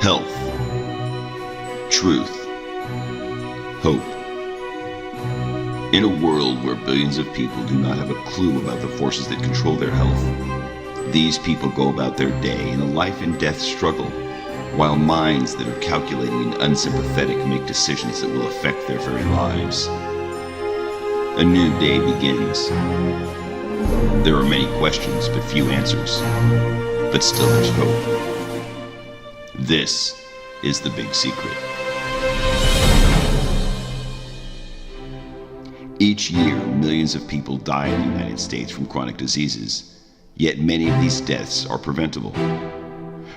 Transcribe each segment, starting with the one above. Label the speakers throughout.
Speaker 1: Health, truth, hope. In a world where billions of people do not have a clue about the forces that control their health, these people go about their day in a life and death struggle, while minds that are calculating and unsympathetic make decisions that will affect their very lives. A new day begins. There are many questions, but few answers. But still there's hope. This is the big secret. Each year, millions of people die in the United States from chronic diseases, yet many of these deaths are preventable.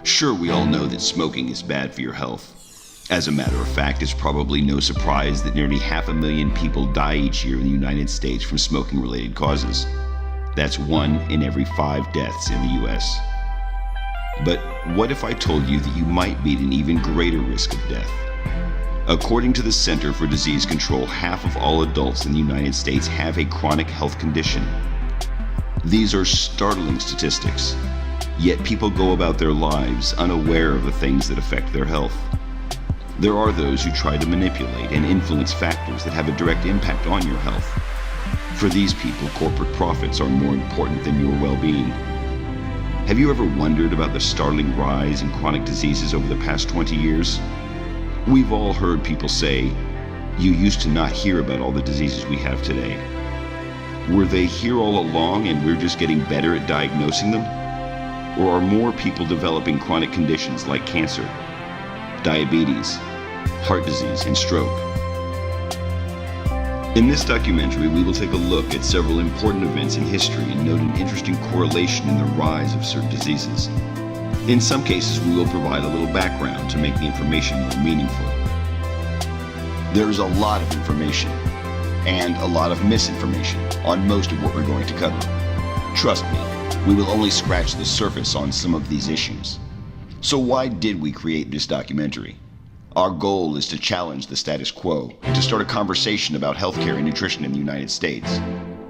Speaker 1: Sure, we all know that smoking is bad for your health. As a matter of fact, it's probably no surprise that nearly 500,000 people die each year in the United States from smoking-related causes. That's 1 in every 5 deaths in the US. But what if I told you that you might be at an even greater risk of death? According to the Center for Disease Control, half of all adults in the United States have a chronic health condition. These are startling statistics, yet people go about their lives unaware of the things that affect their health. There are those who try to manipulate and influence factors that have a direct impact on your health. For these people, corporate profits are more important than your well-being. Have you ever wondered about the startling rise in chronic diseases over the past 20 years? We've all heard people say, "You used to not hear about all the diseases we have today." Were they here all along and we're just getting better at diagnosing them? Or are more people developing chronic conditions like cancer, diabetes, heart disease, and stroke? In this documentary, we will take a look at several important events in history and note an interesting correlation in the rise of certain diseases. In some cases, we will provide a little background to make the information more meaningful. There is a lot of information and a lot of misinformation on most of what we're going to cover. Trust me, we will only scratch the surface on some of these issues. So why did we create this documentary? Our goal is to challenge the status quo and to start a conversation about healthcare and nutrition in the United States.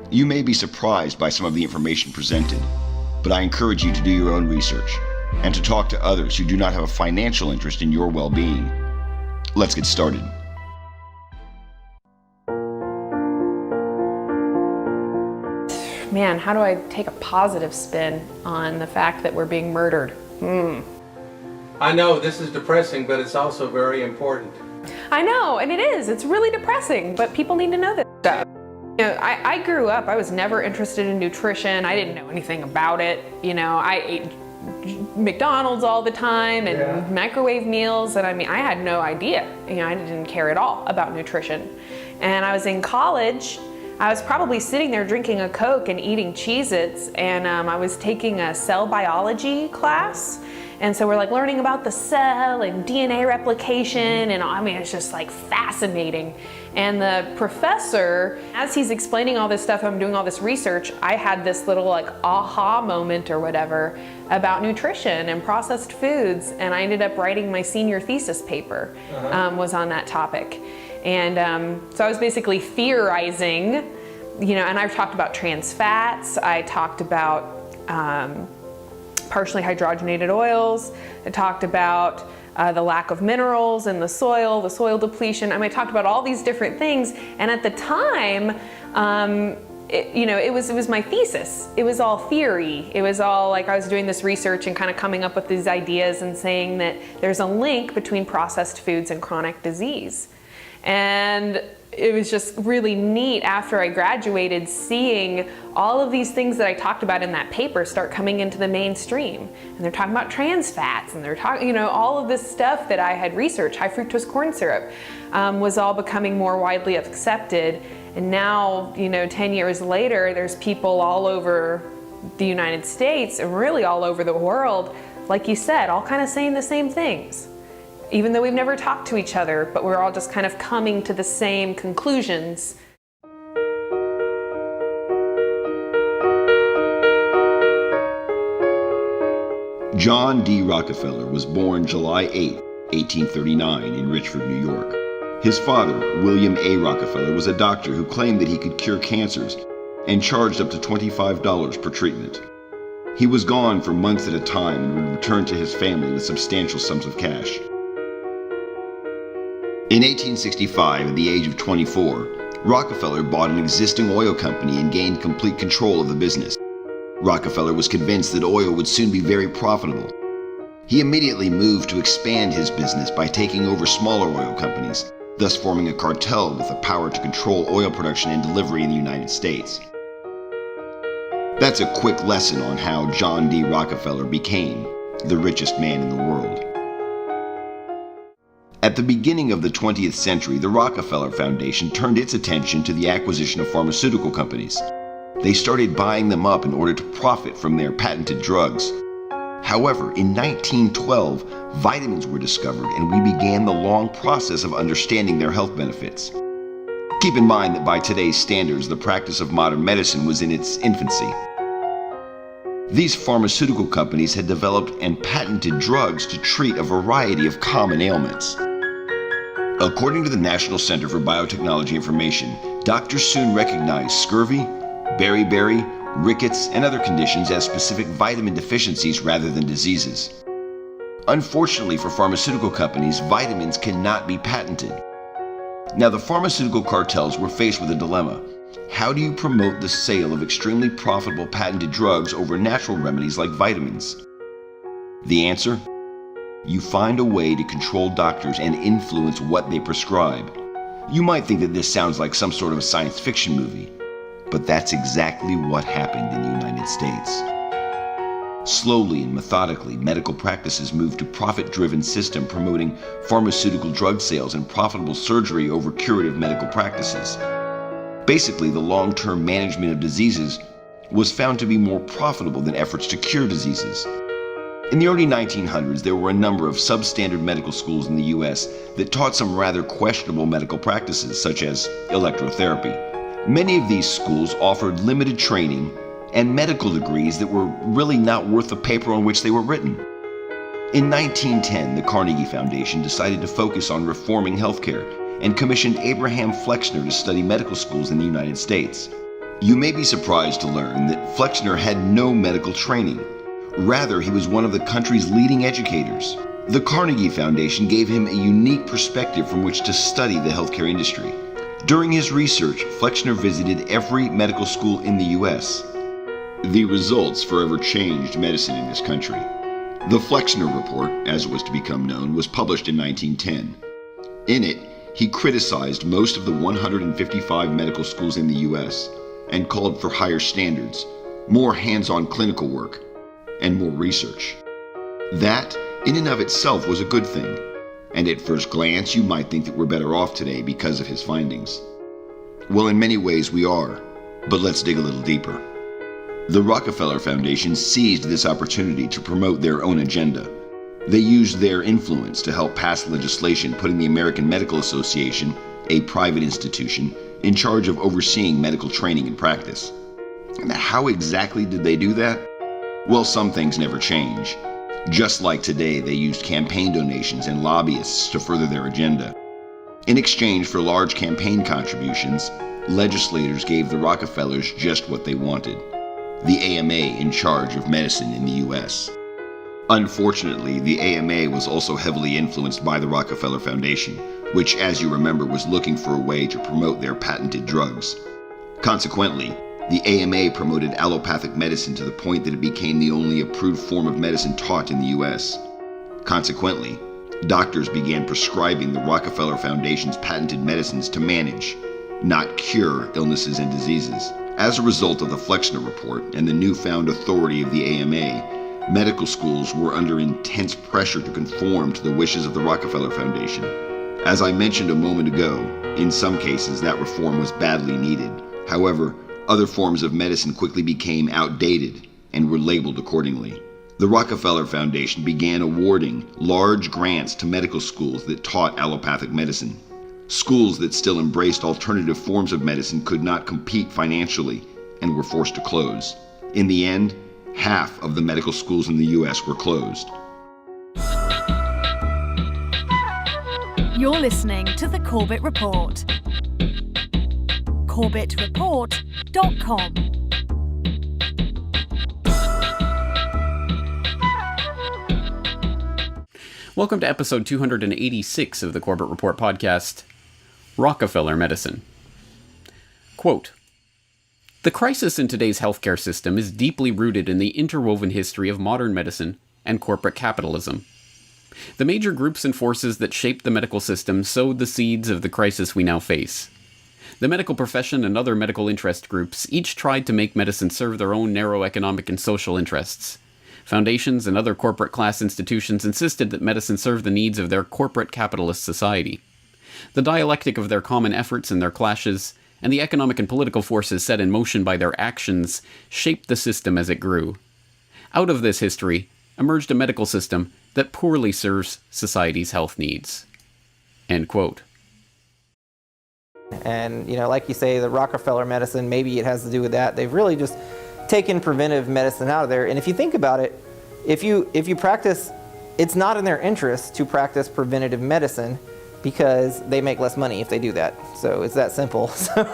Speaker 1: You may be surprised by some of the information presented, but I encourage you to do your own research and to talk to others who do not have a financial interest in your well-being. Let's get started.
Speaker 2: Man, how do I take a positive spin on the fact that we're being murdered?
Speaker 3: I know this is depressing, but it's also very important.
Speaker 2: I know, and it is. It's really depressing, but people need to know this stuff. You know, I grew up, I was never interested in nutrition. I didn't know anything about it. You know, I ate McDonald's all the time and microwave meals, and I mean, I had no idea. You know, I didn't care at all about nutrition. And I was in college. I was probably sitting there drinking a Coke and eating Cheez-Its, and I was taking a cell biology class. And so we're like learning about the cell and DNA replication, and I mean, it's just like fascinating. And the professor, as he's explaining all this stuff, I'm doing all this research, I had this little like aha moment or whatever about nutrition and processed foods, and I ended up writing my senior thesis paper, was on that topic. And so I was basically theorizing, you know, and I've talked about trans fats, I talked about partially hydrogenated oils. I talked about the lack of minerals in the soil depletion. I mean, I talked about all these different things. And at the time, it was my thesis. It was all theory. It was all like I was doing this research and kind of coming up with these ideas and saying that there's a link between processed foods and chronic disease. And it was just really neat after I graduated seeing all of these things that I talked about in that paper start coming into the mainstream. And they're talking about trans fats, and they're talking, you know, all of this stuff that I had researched, high fructose corn syrup, was all becoming more widely accepted. And now, you know, 10 years later, there's people all over the United States and really all over the world, like you said, all kind of saying the same things. Even though we've never talked to each other, but we're all just kind of coming to the same conclusions.
Speaker 1: John D. Rockefeller was born July 8, 1839 in Richford, New York. His father, William A. Rockefeller, was a doctor who claimed that he could cure cancers and charged up to $25 per treatment. He was gone for months at a time and would return to his family with substantial sums of cash. In 1865, at the age of 24, Rockefeller bought an existing oil company and gained complete control of the business. Rockefeller was convinced that oil would soon be very profitable. He immediately moved to expand his business by taking over smaller oil companies, thus forming a cartel with the power to control oil production and delivery in the United States. That's a quick lesson on how John D. Rockefeller became the richest man in the world. At the beginning of the 20th century, the Rockefeller Foundation turned its attention to the acquisition of pharmaceutical companies. They started buying them up in order to profit from their patented drugs. However, in 1912, vitamins were discovered and we began the long process of understanding their health benefits. Keep in mind that by today's standards, the practice of modern medicine was in its infancy. These pharmaceutical companies had developed and patented drugs to treat a variety of common ailments. According to the National Center for Biotechnology Information, doctors soon recognized scurvy, beriberi, rickets, and other conditions as specific vitamin deficiencies rather than diseases. Unfortunately for pharmaceutical companies, vitamins cannot be patented. Now, the pharmaceutical cartels were faced with a dilemma. How do you promote the sale of extremely profitable patented drugs over natural remedies like vitamins? The answer? You find a way to control doctors and influence what they prescribe. You might think that this sounds like some sort of a science fiction movie, but that's exactly what happened in the United States. Slowly and methodically, medical practices moved to a profit-driven system promoting pharmaceutical drug sales and profitable surgery over curative medical practices. Basically, the long-term management of diseases was found to be more profitable than efforts to cure diseases. In the early 1900s, there were a number of substandard medical schools in the U.S. that taught some rather questionable medical practices, such as electrotherapy. Many of these schools offered limited training and medical degrees that were really not worth the paper on which they were written. In 1910, the Carnegie Foundation decided to focus on reforming healthcare and commissioned Abraham Flexner to study medical schools in the United States. You may be surprised to learn that Flexner had no medical training. Rather, he was one of the country's leading educators. The Carnegie Foundation gave him a unique perspective from which to study the healthcare industry. During his research, Flexner visited every medical school in the U.S. The results forever changed medicine in this country. The Flexner Report, as it was to become known, was published in 1910. In it, he criticized most of the 155 medical schools in the U.S. and called for higher standards, more hands-on clinical work, and more research. That, in and of itself, was a good thing, and at first glance you might think that we're better off today because of his findings. Well, in many ways we are, but let's dig a little deeper. The Rockefeller Foundation seized this opportunity to promote their own agenda. They used their influence to help pass legislation putting the American Medical Association, a private institution, in charge of overseeing medical training and practice. And how exactly did they do that? Well, some things never change. Just like today, they used campaign donations and lobbyists to further their agenda. In exchange for large campaign contributions, legislators gave the Rockefellers just what they wanted: the AMA in charge of medicine in the U.S. Unfortunately, the AMA was also heavily influenced by the Rockefeller Foundation, which, as you remember, was looking for a way to promote their patented drugs. Consequently, the AMA promoted allopathic medicine to the point that it became the only approved form of medicine taught in the U.S. Consequently, doctors began prescribing the Rockefeller Foundation's patented medicines to manage, not cure, illnesses and diseases. As a result of the Flexner Report and the newfound authority of the AMA, medical schools were under intense pressure to conform to the wishes of the Rockefeller Foundation. As I mentioned a moment ago, in some cases that reform was badly needed. However, other forms of medicine quickly became outdated and were labeled accordingly. The Rockefeller Foundation began awarding large grants to medical schools that taught allopathic medicine. Schools that still embraced alternative forms of medicine could not compete financially and were forced to close. In the end, half of the medical schools in the U.S. were closed.
Speaker 4: You're listening to The Corbett Report. CorbettReport.com.
Speaker 5: Welcome to episode 286 of the Corbett Report podcast, Rockefeller Medicine. Quote, "The crisis in today's healthcare system is deeply rooted in the interwoven history of modern medicine and corporate capitalism. The major groups and forces that shaped the medical system sowed the seeds of the crisis we now face. The medical profession and other medical interest groups each tried to make medicine serve their own narrow economic and social interests. Foundations and other corporate class institutions insisted that medicine serve the needs of their corporate capitalist society. The dialectic of their common efforts and their clashes, and the economic and political forces set in motion by their actions, shaped the system as it grew. Out of this history emerged a medical system that poorly serves society's health needs." End quote.
Speaker 6: And, like you say, the Rockefeller medicine, maybe it has to do with that. They've really just taken preventive medicine out of there. And if you think about it, if you practice, it's not in their interest to practice preventative medicine because they make less money if they do that. So it's that simple. So,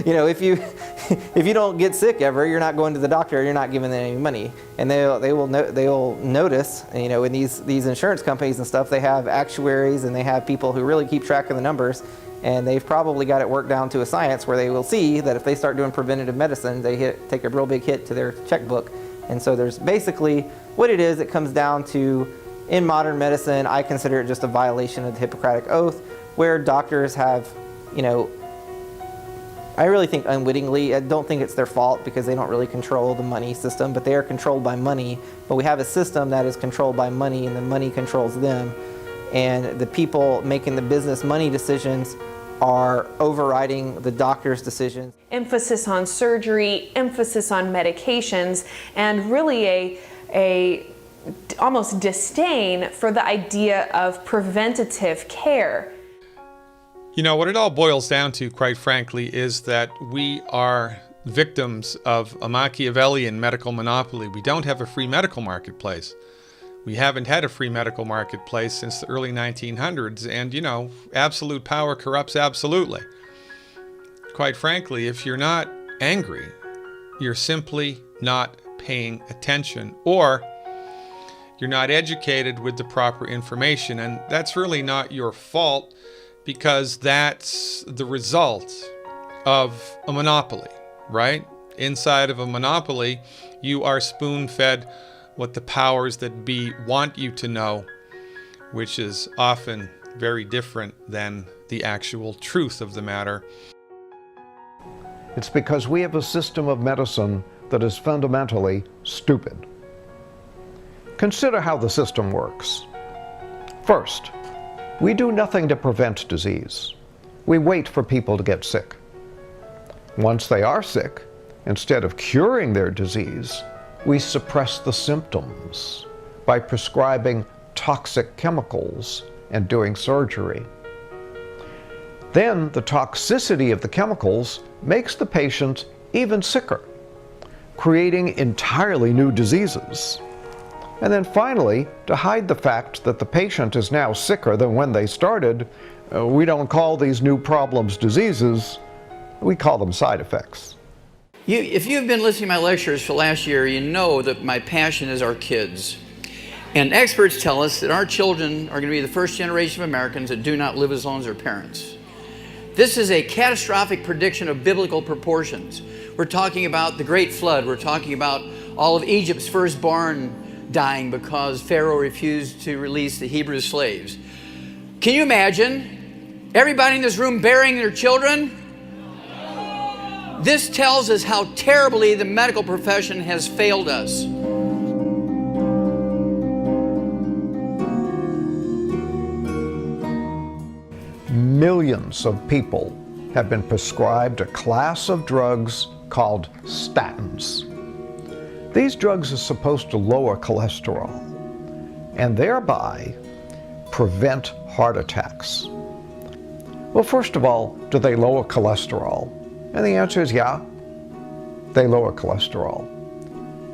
Speaker 6: if you don't get sick ever, you're not going to the doctor, you're not giving them any money. And they'll notice, in these insurance companies and stuff, they have actuaries and they have people who really keep track of the numbers. And they've probably got it worked down to a science where they will see that if they start doing preventative medicine, they take a real big hit to their checkbook. And so there's basically what it is. It comes down to, in modern medicine, I consider it just a violation of the Hippocratic Oath, where doctors have, I really think unwittingly, I don't think it's their fault because they don't really control the money system, but they are controlled by money. But we have a system that is controlled by money and the money controls them. And the people making the business money decisions are overriding the doctor's decisions.
Speaker 2: Emphasis on surgery, emphasis on medications, and really a almost disdain for the idea of preventative care.
Speaker 3: What it all boils down to, quite frankly, is that we are victims of a Machiavellian medical monopoly. We don't have a free medical marketplace. We haven't had a free medical marketplace since the early 1900s, and, absolute power corrupts absolutely. Quite frankly, if you're not angry, you're simply not paying attention, or you're not educated with the proper information, and that's really not your fault because that's the result of a monopoly, right? Inside of a monopoly, you are spoon-fed what the powers that be want you to know, which is often very different than the actual truth of the matter.
Speaker 7: It's because we have a system of medicine that is fundamentally stupid. Consider how the system works. First, we do nothing to prevent disease. We wait for people to get sick. Once they are sick, instead of curing their disease, we suppress the symptoms by prescribing toxic chemicals and doing surgery. Then the toxicity of the chemicals makes the patient even sicker, creating entirely new diseases. And then finally, to hide the fact that the patient is now sicker than when they started, we don't call these new problems diseases, we call them side effects.
Speaker 8: If you've been listening to my lectures for last year, you know that my passion is our kids. And experts tell us that our children are going to be the first generation of Americans that do not live as long as their parents. This is a catastrophic prediction of biblical proportions. We're talking about the Great Flood. We're talking about all of Egypt's firstborn dying because Pharaoh refused to release the Hebrew slaves. Can you imagine everybody in this room burying their children? This tells us how terribly the medical profession has failed us.
Speaker 7: Millions of people have been prescribed a class of drugs called statins. These drugs are supposed to lower cholesterol and thereby prevent heart attacks. Well, first of all, do they lower cholesterol? And the answer is yeah, they lower cholesterol.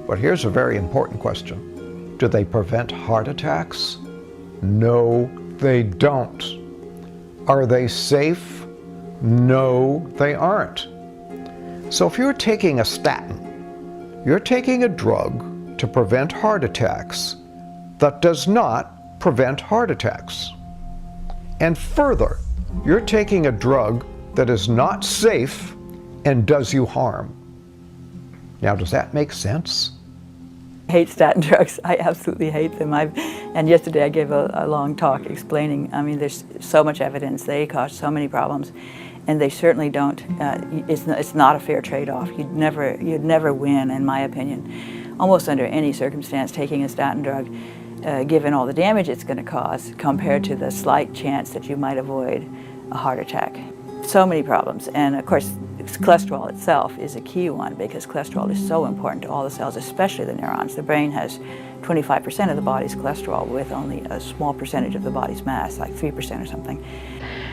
Speaker 7: But here's a very important question. Do they prevent heart attacks? No, they don't. Are they safe? No, they aren't. So if you're taking a statin, you're taking a drug to prevent heart attacks that does not prevent heart attacks. And further, you're taking a drug that is not safe and does you harm. Now, does that make sense?
Speaker 9: I hate statin drugs. I absolutely hate them. And yesterday I gave a long talk explaining, I mean, there's so much evidence. They cause so many problems, and they certainly don't. It's not a fair trade-off. You'd never win, in my opinion, almost under any circumstance, taking a statin drug, given all the damage it's going to cause, compared to the slight chance that you might avoid a heart attack. So many problems, and of course, cholesterol itself is a key one, because cholesterol is so important to all the cells, especially the neurons. The brain has 25% of the body's cholesterol with only a small percentage of the body's mass, like 3% or something.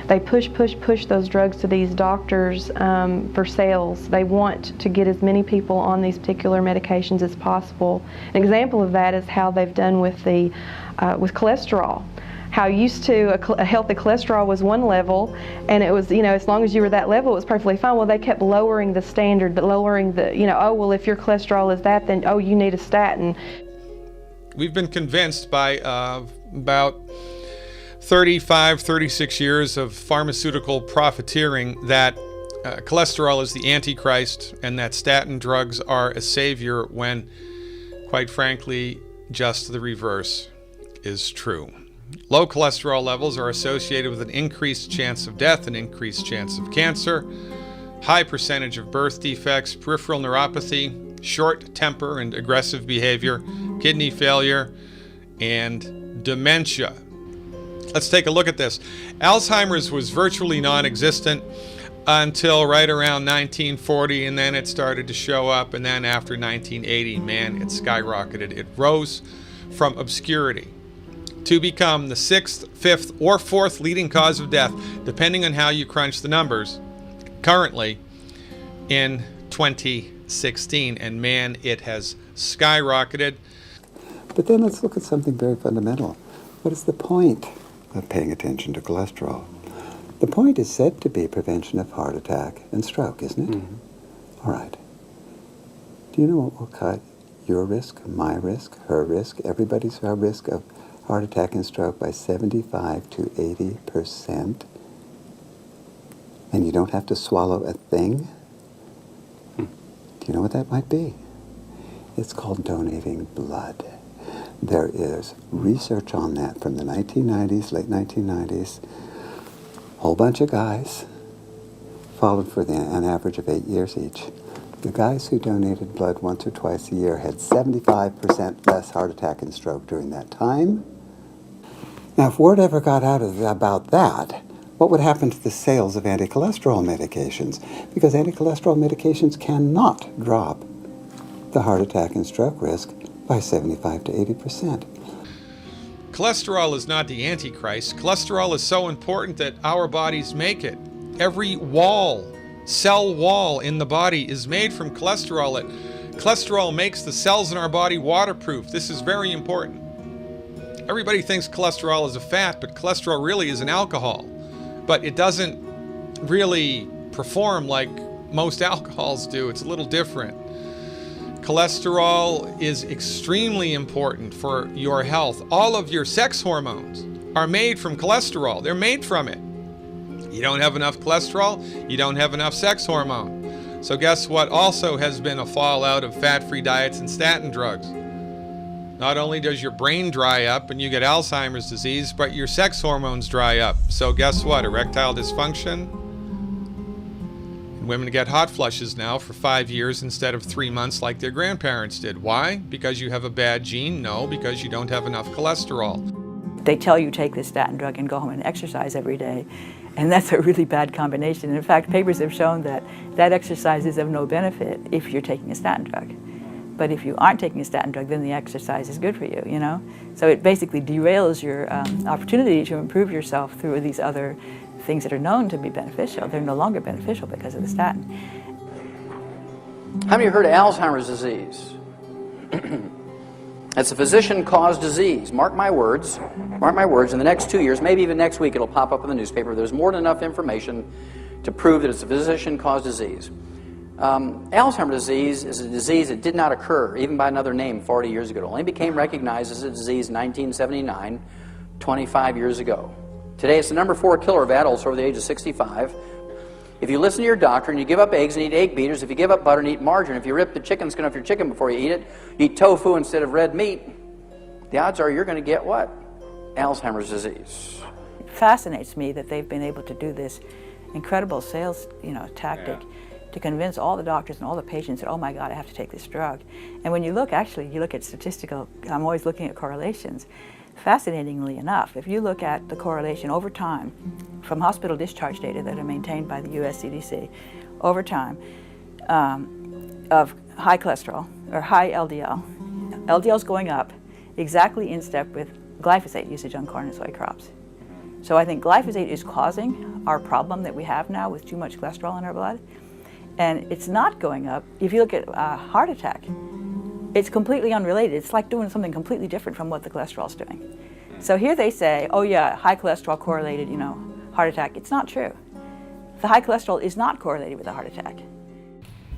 Speaker 10: They push those drugs to these doctors for sales. They want to get as many people on these particular medications as possible. An example of that is how they've done with with cholesterol. How used to a healthy cholesterol was one level, and it was, as long as you were that level, it was perfectly fine. Well, they kept lowering the standard, but lowering the, oh, well, if your cholesterol is that, then, oh, you need a statin.
Speaker 3: We've been convinced by about 35, 36 years of pharmaceutical profiteering that cholesterol is the Antichrist and that statin drugs are a savior, when, quite frankly, just the reverse is true. Low cholesterol levels are associated with an increased chance of death, an increased chance of cancer, high percentage of birth defects, peripheral neuropathy, short temper and aggressive behavior, kidney failure, and dementia. Let's take a look at this. Alzheimer's was virtually non-existent until right around 1940, and then it started to show up, and then after 1980, man, it skyrocketed. It rose from obscurity to become the 6th, 5th, or 4th leading cause of death, depending on how you crunch the numbers, currently in 2016. And man, it has skyrocketed.
Speaker 11: But then let's look at something very fundamental. What is the point of paying attention to cholesterol? The point is said to be prevention of heart attack and stroke, isn't it? Mm-hmm. All right. Do you know what will cut your risk, my risk, her risk, everybody's risk of heart attack and stroke by 75 to 80%? And you don't have to swallow a thing? Do you know what that might be? It's called donating blood. There is research on that from the 1990s, late 1990s. A whole bunch of guys, followed for an average of 8 years each. The guys who donated blood once or twice a year had 75% less heart attack and stroke during that time. Now, if word ever got out about that, what would happen to the sales of anti-cholesterol medications? Because anti-cholesterol medications cannot drop the heart attack and stroke risk by 75 to 80%.
Speaker 3: Cholesterol is not the Antichrist. Cholesterol is so important that our bodies make it. Every cell wall in the body is made from cholesterol. Cholesterol makes the cells in our body waterproof. This is very important. Everybody thinks cholesterol is a fat, but cholesterol really is an alcohol. But it doesn't really perform like most alcohols do. It's a little different. Cholesterol is extremely important for your health. All of your sex hormones are made from cholesterol. They're made from it. You don't have enough cholesterol, you don't have enough sex hormone. So guess what also has been a fallout of fat-free diets and statin drugs? Not only does your brain dry up and you get Alzheimer's disease, but your sex hormones dry up. So guess what? Erectile dysfunction. Women get hot flushes now for 5 years instead of 3 months like their grandparents did. Why? Because you have a bad gene? No, because you don't have enough cholesterol.
Speaker 9: They tell you take this statin drug and go home and exercise every day. And that's a really bad combination. In fact, papers have shown that exercise is of no benefit if you're taking a statin drug. But if you aren't taking a statin drug, then the exercise is good for you, So it basically derails your opportunity to improve yourself through these other things that are known to be beneficial. They're no longer beneficial because of the statin.
Speaker 8: How many of you heard of Alzheimer's disease? It's a physician-caused disease. Mark my words, in the next 2 years, maybe even next week, it'll pop up in the newspaper. There's more than enough information to prove that it's a physician-caused disease. Alzheimer's disease is a disease that did not occur, even by another name, 40 years ago. It only became recognized as a disease in 1979 25 years ago. Today, it's the number 4 killer of adults over the age of 65. If you listen to your doctor and you give up eggs and eat egg beaters, if you give up butter and eat margarine, if you rip the chicken skin off your chicken before you eat it, you eat tofu instead of red meat, the odds are you're going to get what? Alzheimer's disease.
Speaker 9: It fascinates me that they've been able to do this incredible sales, tactic to convince all the doctors and all the patients that, oh my God, I have to take this drug. And when you look, you look at statistical, I'm always looking at correlations. Fascinatingly enough, if you look at the correlation over time from hospital discharge data that are maintained by the US CDC, over time of high cholesterol or high LDL, LDL's going up exactly in step with glyphosate usage on corn and soy crops. So I think glyphosate is causing our problem that we have now with too much cholesterol in our blood. And it's not going up. If you look at heart attack, it's completely unrelated. It's like doing something completely different from what the cholesterol's doing. So here they say, oh yeah, high cholesterol correlated, heart attack. It's not true. The high cholesterol is not correlated with a heart attack.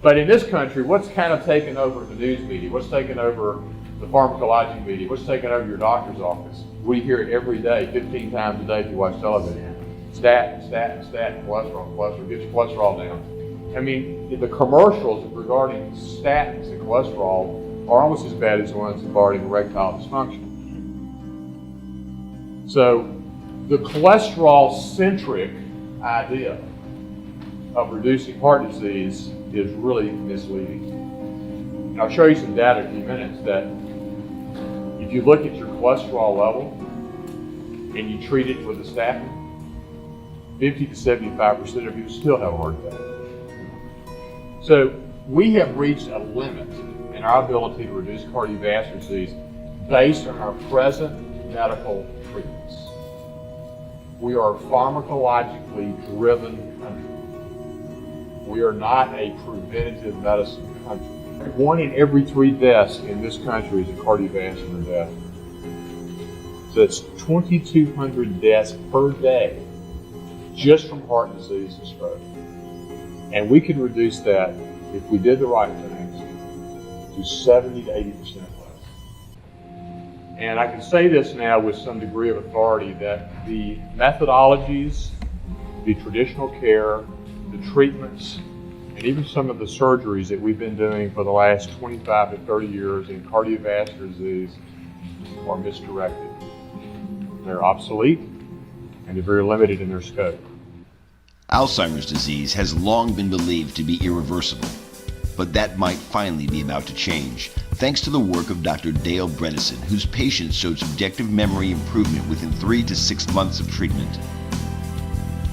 Speaker 12: But in this country, what's kind of taken over the news media? What's taken over the pharmacologic media? What's taken over your doctor's office? We hear it every day, 15 times a day if you watch television. Statin, cholesterol, get your cholesterol down. I mean, the commercials regarding statins and cholesterol are almost as bad as the ones regarding erectile dysfunction. So the cholesterol-centric idea of reducing heart disease is really misleading. And I'll show you some data in a few minutes that if you look at your cholesterol level and you treat it with a statin, 50 to 75% of you still have a heart attack. So we have reached a limit in our ability to reduce cardiovascular disease based on our present medical treatments. We are a pharmacologically driven country. We are not a preventative medicine country. 1 in every 3 deaths in this country is a cardiovascular death. So it's 2,200 deaths per day just from heart disease and stroke. And we could reduce that, if we did the right things, to 70 to 80% less. And I can say this now with some degree of authority that the methodologies, the traditional care, the treatments, and even some of the surgeries that we've been doing for the last 25 to 30 years in cardiovascular disease are misdirected. They're obsolete and they're very limited in their scope.
Speaker 1: Alzheimer's disease has long been believed to be irreversible, but that might finally be about to change, thanks to the work of Dr. Dale Bredesen, whose patients showed subjective memory improvement within 3 to 6 months of treatment.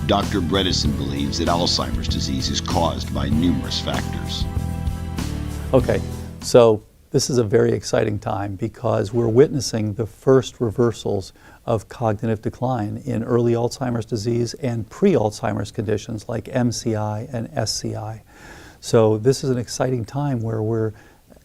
Speaker 1: Dr. Bredesen believes that Alzheimer's disease is caused by numerous factors.
Speaker 13: Okay, so this is a very exciting time because we're witnessing the first reversals of cognitive decline in early Alzheimer's disease and pre-Alzheimer's conditions like MCI and SCI. So this is an exciting time where we're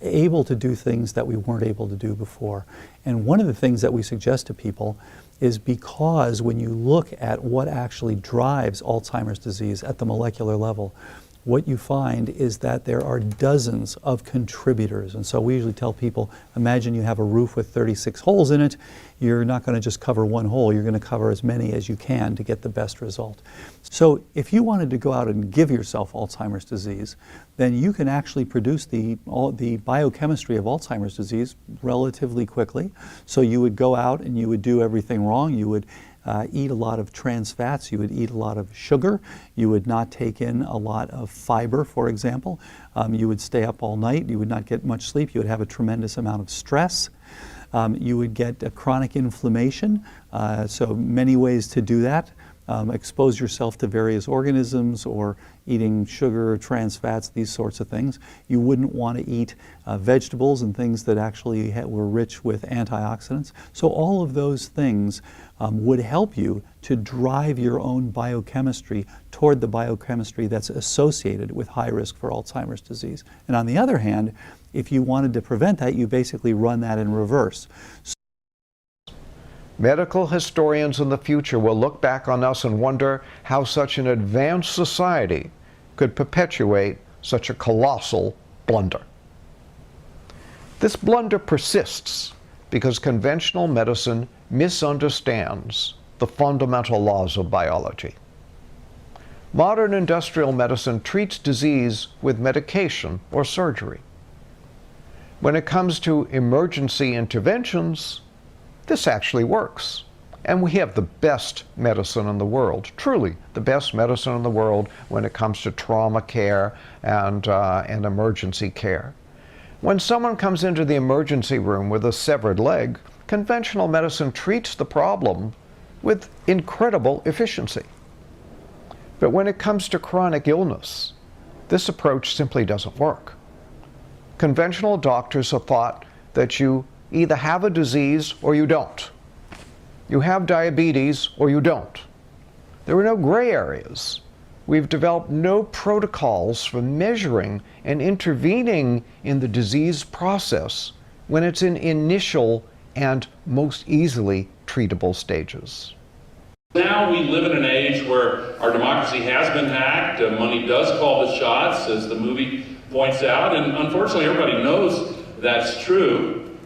Speaker 13: able to do things that we weren't able to do before. And one of the things that we suggest to people is because when you look at what actually drives Alzheimer's disease at the molecular level, what you find is that there are dozens of contributors. And so we usually tell people, imagine you have a roof with 36 holes in it. You're not going to just cover one hole. You're going to cover as many as you can to get the best result. So if you wanted to go out and give yourself Alzheimer's disease, then you can actually produce the biochemistry of Alzheimer's disease relatively quickly. So you would go out and you would do everything wrong. You would eat a lot of trans fats, you would eat a lot of sugar, you would not take in a lot of fiber, for example. You would stay up all night, you would not get much sleep, you would have a tremendous amount of stress. You would get a chronic inflammation, so many ways to do that. Expose yourself to various organisms or eating sugar, trans fats, these sorts of things. You wouldn't want to eat vegetables and things that actually were rich with antioxidants. So all of those things would help you to drive your own biochemistry toward the biochemistry that's associated with high risk for Alzheimer's disease. And on the other hand, if you wanted to prevent that, you basically run that in reverse.
Speaker 7: Medical historians in the future will look back on us and wonder how such an advanced society could perpetuate such a colossal blunder. This blunder persists because conventional medicine misunderstands the fundamental laws of biology. Modern industrial medicine treats disease with medication or surgery. When it comes to emergency interventions, this actually works. And we have the best medicine in the world, truly the best medicine in the world when it comes to trauma care and emergency care. When someone comes into the emergency room with a severed leg, conventional medicine treats the problem with incredible efficiency. But when it comes to chronic illness, this approach simply doesn't work. Conventional doctors have thought that you either have a disease or you don't. You have diabetes or you don't. There are no gray areas. We've developed no protocols for measuring and intervening in the disease process when it's in initial and most easily treatable stages.
Speaker 14: Now we live in an age where our democracy has been hacked, money does call the shots, as the movie points out, and unfortunately everybody knows that's true.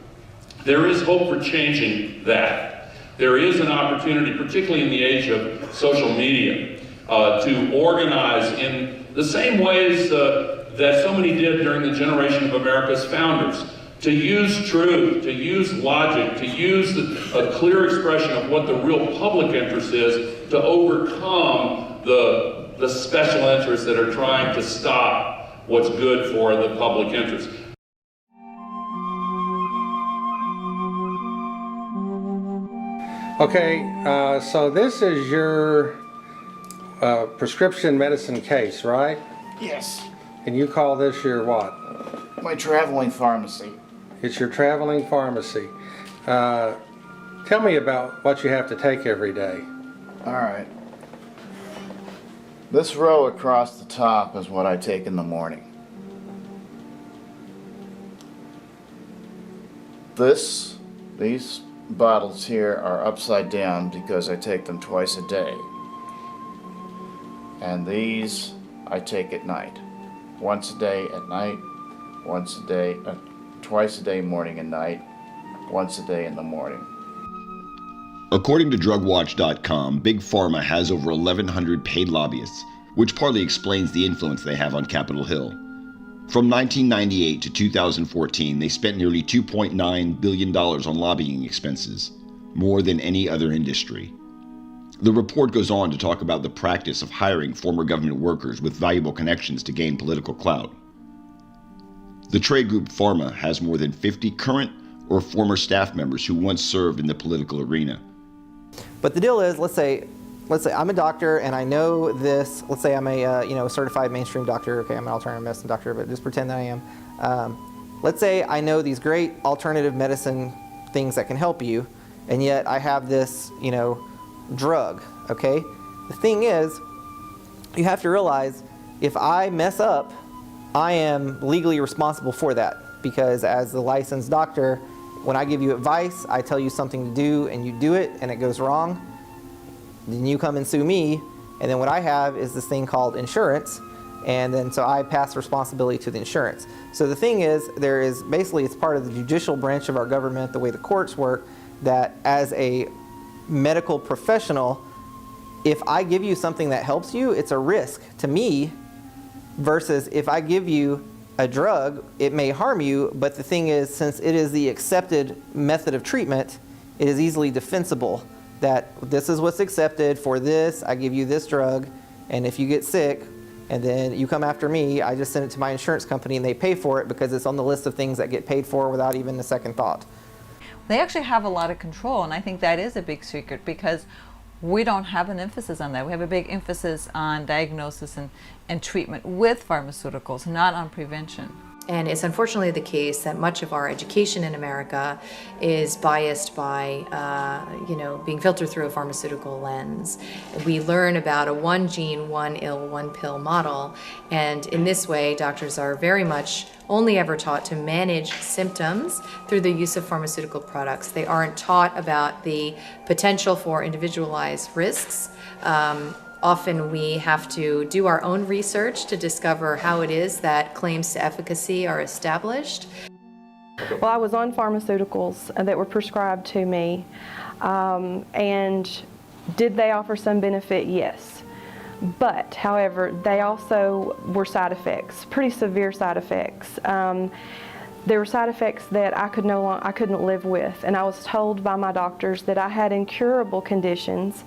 Speaker 14: There is hope for changing that. There is an opportunity, particularly in the age of social media, to organize in the same ways that so many did during the generation of America's founders. To use truth, to use logic, to use a clear expression of what the real public interest is, to overcome the special interests that are trying to stop what's good for the public interest.
Speaker 15: Okay, so this is your prescription medicine case, right?
Speaker 16: Yes.
Speaker 15: And you call this your what?
Speaker 16: My traveling pharmacy.
Speaker 15: It's your traveling pharmacy. Tell me about what you have to take every day.
Speaker 16: All right. This row across the top is what I take in the morning. These bottles here are upside down because I take them twice a day. And these I take at night. Once a day at night, twice a day morning and night, once a day in the morning.
Speaker 1: According to DrugWatch.com, Big Pharma has over 1,100 paid lobbyists, which partly explains the influence they have on Capitol Hill. From 1998 to 2014, they spent nearly $2.9 billion on lobbying expenses, more than any other industry. The report goes on to talk about the practice of hiring former government workers with valuable connections to gain political clout. The trade group Pharma has more than 50 current or former staff members who once served in the political arena.
Speaker 6: But the deal is, let's say I'm a doctor and I know this. Let's say I'm a certified mainstream doctor. Okay, I'm an alternative medicine doctor, but just pretend that I am. Let's say I know these great alternative medicine things that can help you, and yet I have this, drug. Okay. The thing is, you have to realize if I mess up, I am legally responsible for that, because as the licensed doctor, when I give you advice, I tell you something to do and you do it and it goes wrong, then you come and sue me, and then what I have is this thing called insurance, and then so I pass responsibility to the insurance. So the thing is, it's part of the judicial branch of our government, the way the courts work, that as a medical professional, if I give you something that helps you, it's a risk to me, versus if I give you a drug, it may harm you, but the thing is, since it is the accepted method of treatment, it is easily defensible that this is what's accepted for this, I give you this drug, and if you get sick and then you come after me, I just send it to my insurance company and they pay for it because it's on the list of things that get paid for without even a second thought.
Speaker 17: They actually have a lot of control, and I think that is a big secret because we don't have an emphasis on that. We have a big emphasis on diagnosis and treatment with pharmaceuticals, not on prevention.
Speaker 18: And it's unfortunately the case that much of our education in America is biased by, being filtered through a pharmaceutical lens. We learn about a one gene, one ill, one pill model, and in this way, doctors are very much only ever taught to manage symptoms through the use of pharmaceutical products. They aren't taught about the potential for individualized risks. Often we have to do our own research to discover how it is that claims to efficacy are established.
Speaker 10: Well, I was on pharmaceuticals that were prescribed to me, and did they offer some benefit? Yes. But, however, they also were side effects, pretty severe side effects. There were side effects that I couldn't live with, and I was told by my doctors that I had incurable conditions.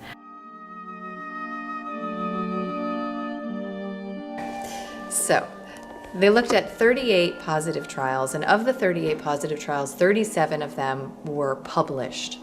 Speaker 18: So, they looked at 38 positive trials, and of the 38 positive trials, 37 of them were published.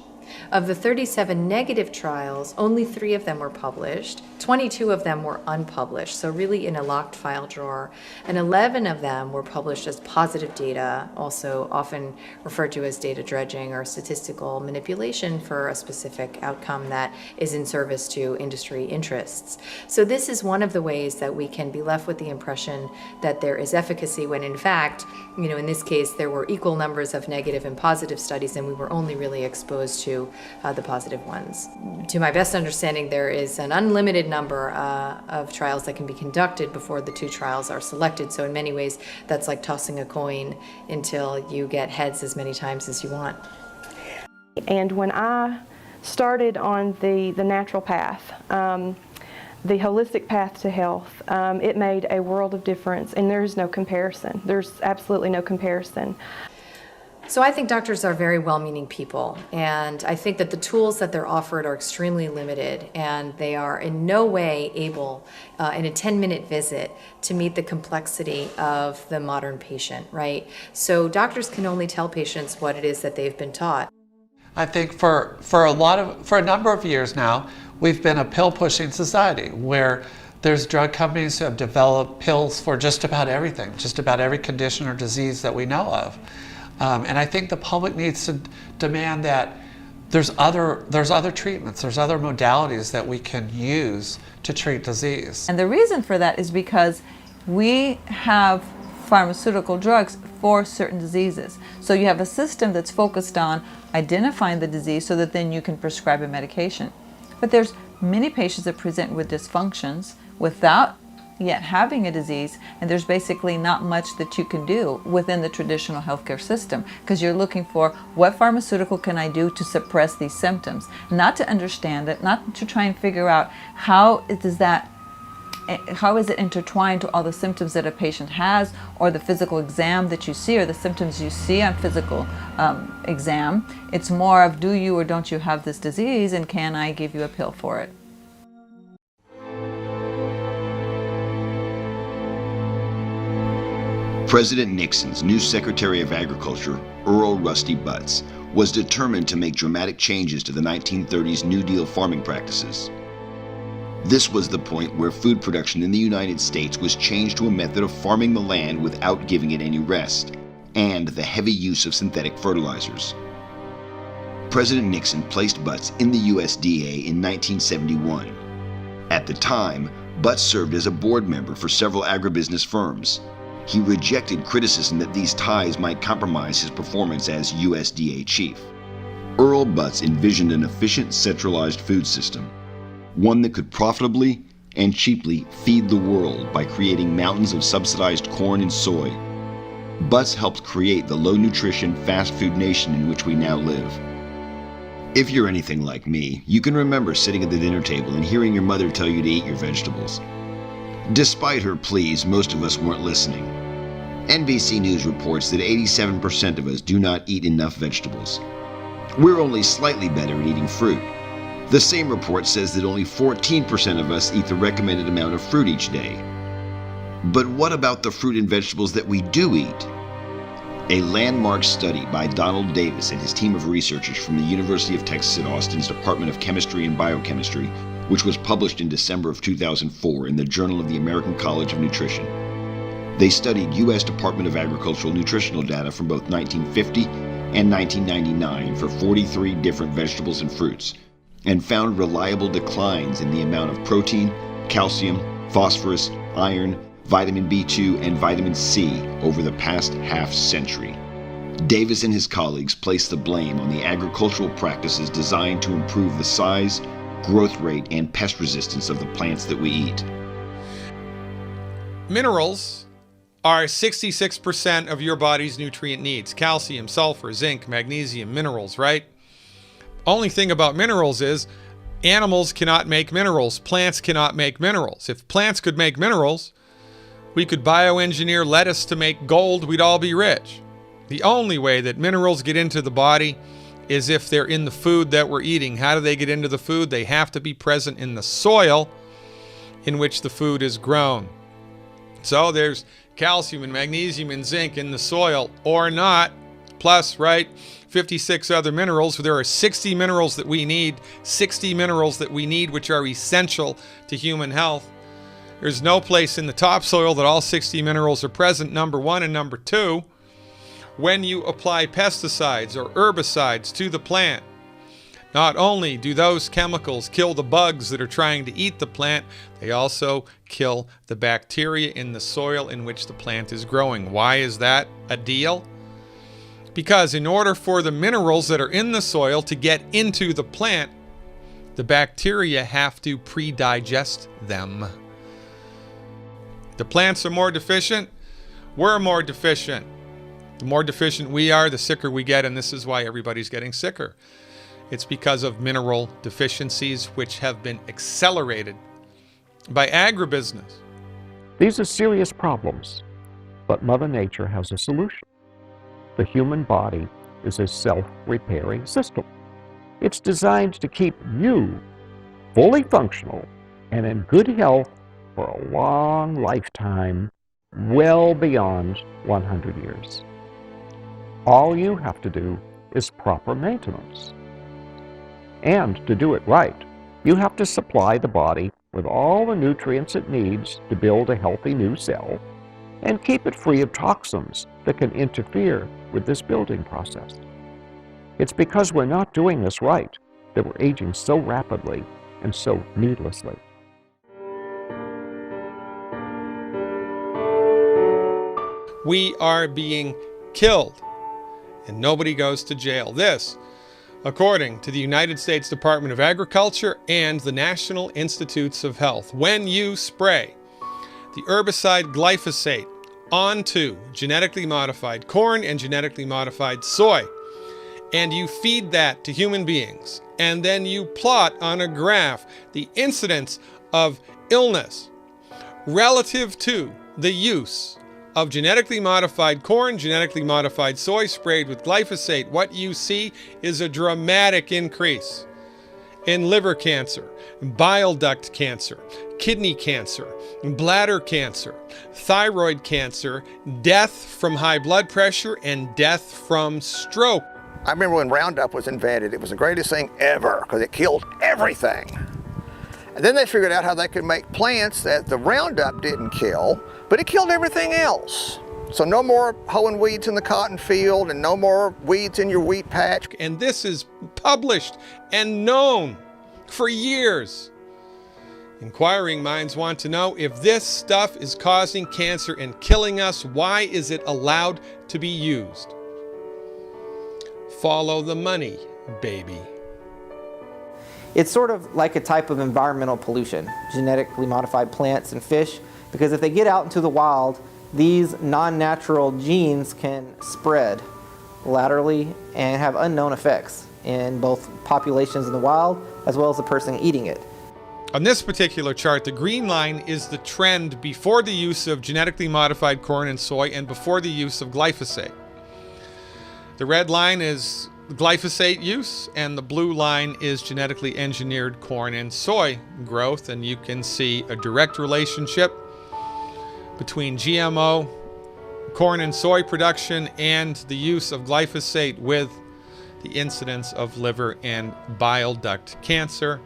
Speaker 18: Of the 37 negative trials, only 3 of them were published, 22 of them were unpublished, so really in a locked file drawer, and 11 of them were published as positive data, also often referred to as data dredging or statistical manipulation for a specific outcome that is in service to industry interests. So this is one of the ways that we can be left with the impression that there is efficacy when in fact, in this case, there were equal numbers of negative and positive studies, and we were only really exposed to the positive ones. To my best understanding, there is an unlimited number of trials that can be conducted before the 2 trials are selected. So in many ways, that's like tossing a coin until you get heads as many times as you want.
Speaker 10: And when I started on the natural path, the holistic path to health, it made a world of difference, and there is no comparison. There's absolutely no comparison.
Speaker 18: So I think doctors are very well-meaning people, and I think that the tools that they're offered are extremely limited, and they are in no way able, in a 10-minute visit, to meet the complexity of the modern patient, right? So doctors can only tell patients what it is that they've been taught.
Speaker 19: I think for a number of years now, we've been a pill-pushing society where there's drug companies who have developed pills for just about everything, just about every condition or disease that we know of. And I think the public needs to demand that there's other treatments, there's other modalities that we can use to treat disease.
Speaker 17: And the reason for that is because we have pharmaceutical drugs for certain diseases. So you have a system that's focused on identifying the disease so that then you can prescribe a medication. But there's many patients that present with dysfunctions without yet having a disease, and there's basically not much that you can do within the traditional healthcare system because you're looking for what pharmaceutical can I do to suppress these symptoms, not to understand it, not to try and figure out how is it intertwined to all the symptoms that a patient has, or the physical exam that you see, or the symptoms you see on physical exam. It's more of, do you or don't you have this disease, and can I give you a pill for it?
Speaker 1: President Nixon's new Secretary of Agriculture, Earl Rusty Butz, was determined to make dramatic changes to the 1930s New Deal farming practices. This was the point where food production in the United States was changed to a method of farming the land without giving it any rest, and the heavy use of synthetic fertilizers. President Nixon placed Butz in the USDA in 1971. At the time, Butz served as a board member for several agribusiness firms. He rejected criticism that these ties might compromise his performance as USDA chief. Earl Butz envisioned an efficient, centralized food system, one that could profitably and cheaply feed the world by creating mountains of subsidized corn and soy. Butz helped create the low-nutrition, fast food nation in which we now live. If you're anything like me, you can remember sitting at the dinner table and hearing your mother tell you to eat your vegetables. Despite her pleas, most of us weren't listening. NBC News reports that 87% of us do not eat enough vegetables. We're only slightly better at eating fruit. The same report says that only 14% of us eat the recommended amount of fruit each day. But what about the fruit and vegetables that we do eat? A landmark study by Donald Davis and his team of researchers from the University of Texas at Austin's Department of Chemistry and Biochemistry, which was published in December of 2004 in the Journal of the American College of Nutrition. They studied U.S. Department of Agricultural nutritional data from both 1950 and 1999 for 43 different vegetables and fruits, and found reliable declines in the amount of protein, calcium, phosphorus, iron, vitamin B2, and vitamin C over the past half-century. Davis and his colleagues placed the blame on the agricultural practices designed to improve the size, growth rate, and pest resistance of the plants that we eat.
Speaker 3: Minerals are 66% of your body's nutrient needs. Calcium, sulfur, zinc, magnesium, minerals, right? Only thing about minerals is animals cannot make minerals. Plants cannot make minerals. If plants could make minerals, we could bioengineer lettuce to make gold, we'd all be rich. The only way that minerals get into the body is if they're in the food that we're eating. How do they get into the food? They have to be present in the soil in which the food is grown. So there's calcium and magnesium and zinc in the soil, or not, plus, right, 56 other minerals. There are 60 minerals that we need, which are essential to human health. There's no place in the topsoil that all 60 minerals are present, number one. And number two, when you apply pesticides or herbicides to the plant, not only do those chemicals kill the bugs that are trying to eat the plant, they also kill the bacteria in the soil in which the plant is growing. Why is that a deal? Because in order for the minerals that are in the soil to get into the plant, the bacteria have to pre-digest them. The plants are more deficient, we're more deficient. The more deficient we are, the sicker we get, and this is why everybody's getting sicker. It's because of mineral deficiencies which have been accelerated by agribusiness.
Speaker 20: These are serious problems, but Mother Nature has a solution. The human body is a self-repairing system. It's designed to keep you fully functional and in good health for a long lifetime, well beyond 100 years. All you have to do is proper maintenance. And to do it right, you have to supply the body with all the nutrients it needs to build a healthy new cell and keep it free of toxins that can interfere with this building process. It's because we're not doing this right that we're aging so rapidly and so needlessly.
Speaker 3: We are being killed, and nobody goes to jail. This, according to the United States Department of Agriculture and the National Institutes of Health. When you spray the herbicide glyphosate onto genetically modified corn and genetically modified soy, and you feed that to human beings, and then you plot on a graph the incidence of illness relative to the use of genetically modified corn, genetically modified soy sprayed with glyphosate, what you see is a dramatic increase in liver cancer, bile duct cancer, kidney cancer, bladder cancer, thyroid cancer, death from high blood pressure, and death from stroke.
Speaker 21: I remember when Roundup was invented, it was the greatest thing ever because it killed everything. And then they figured out how they could make plants that the Roundup didn't kill, but it killed everything else. So no more hoeing weeds in the cotton field and no more weeds in your wheat patch.
Speaker 3: And this is published and known for years. Inquiring minds want to know, if this stuff is causing cancer and killing us, why is it allowed to be used? Follow the money, baby.
Speaker 6: It's sort of like a type of environmental pollution, genetically modified plants and fish, because if they get out into the wild, these non-natural genes can spread laterally and have unknown effects in both populations in the wild as well as the person eating it.
Speaker 3: On this particular chart, the green line is the trend before the use of genetically modified corn and soy and before the use of glyphosate. The red line is glyphosate use, and the blue line is genetically engineered corn and soy growth, and you can see a direct relationship between GMO corn and soy production and the use of glyphosate with the incidence of liver and bile duct cancer.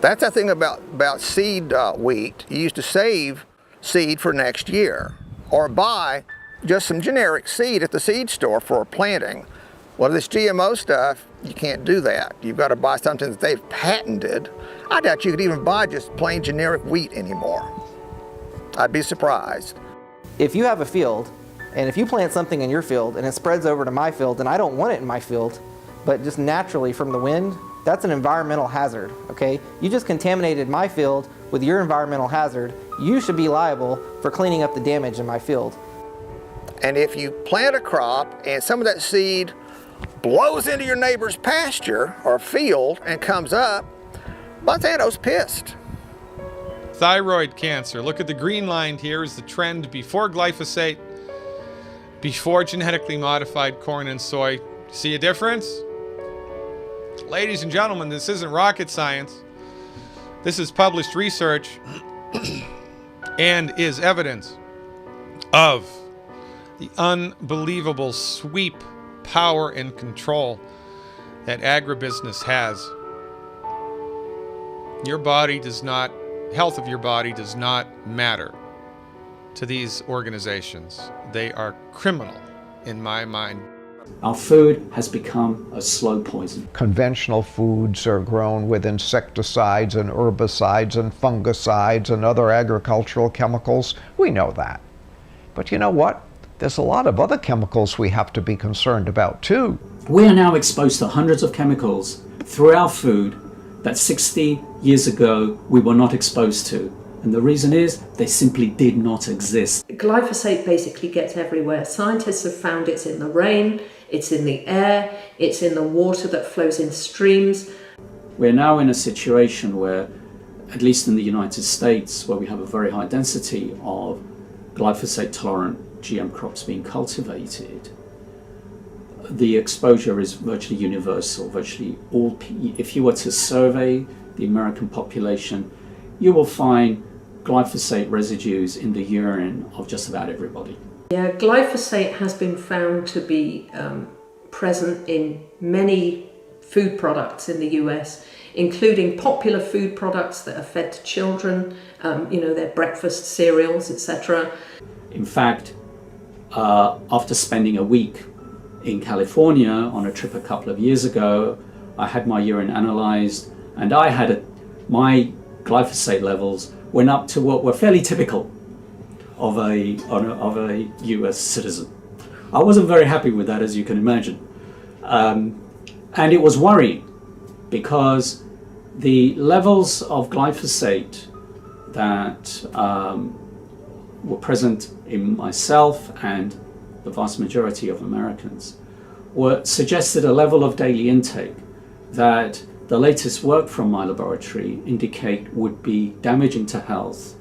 Speaker 21: That's the thing about seed wheat. You used to save seed for next year or buy just some generic seed at the seed store for planting. Well, this GMO stuff, you can't do that. You've got to buy something that they've patented. I doubt you could even buy just plain generic wheat anymore. I'd be surprised.
Speaker 6: If you have a field, and if you plant something in your field and it spreads over to my field and I don't want it in my field, but just naturally from the wind, that's an environmental hazard, okay? You just contaminated my field with your environmental hazard. You should be liable for cleaning up the damage in my field.
Speaker 21: And if you plant a crop and some of that seed blows into your neighbor's pasture or field and comes up, Monsanto's pissed.
Speaker 3: Thyroid cancer. Look at the green line here is the trend before glyphosate, before genetically modified corn and soy. See a difference? Ladies and gentlemen, this isn't rocket science. This is published research and is evidence of the unbelievable sweep, power, and control that agribusiness has. Your body does not, health of your body does not matter to these organizations. They are criminal in my mind.
Speaker 4: Our food has become a slow poison.
Speaker 7: Conventional foods are grown with insecticides and herbicides and fungicides and other agricultural chemicals. We know that. But you know what? There's a lot of other chemicals we have to be concerned about too.
Speaker 4: We are now exposed to hundreds of chemicals through our food that 60 years ago we were not exposed to. And the reason is they simply did not exist.
Speaker 22: Glyphosate basically gets everywhere. Scientists have found it's in the rain, it's in the air, it's in the water that flows in streams.
Speaker 4: We're now in a situation where, at least in the United States, where we have a very high density of glyphosate-tolerant GM crops being cultivated, the exposure is virtually universal. Virtually all, if you were to survey the American population, you will find glyphosate residues in the urine of just about everybody.
Speaker 22: Yeah, glyphosate has been found to be present in many food products in the US, including popular food products that are fed to children, their breakfast cereals, etc.
Speaker 4: In fact, after spending a week in California on a trip a couple of years ago, I had my urine analyzed, and I had my glyphosate levels went up to what were fairly typical of a US citizen. I wasn't very happy with that, as you can imagine. And it was worrying because the levels of glyphosate that were present in myself and the vast majority of Americans suggested a level of daily intake that the latest work from my laboratory indicate would be damaging to health.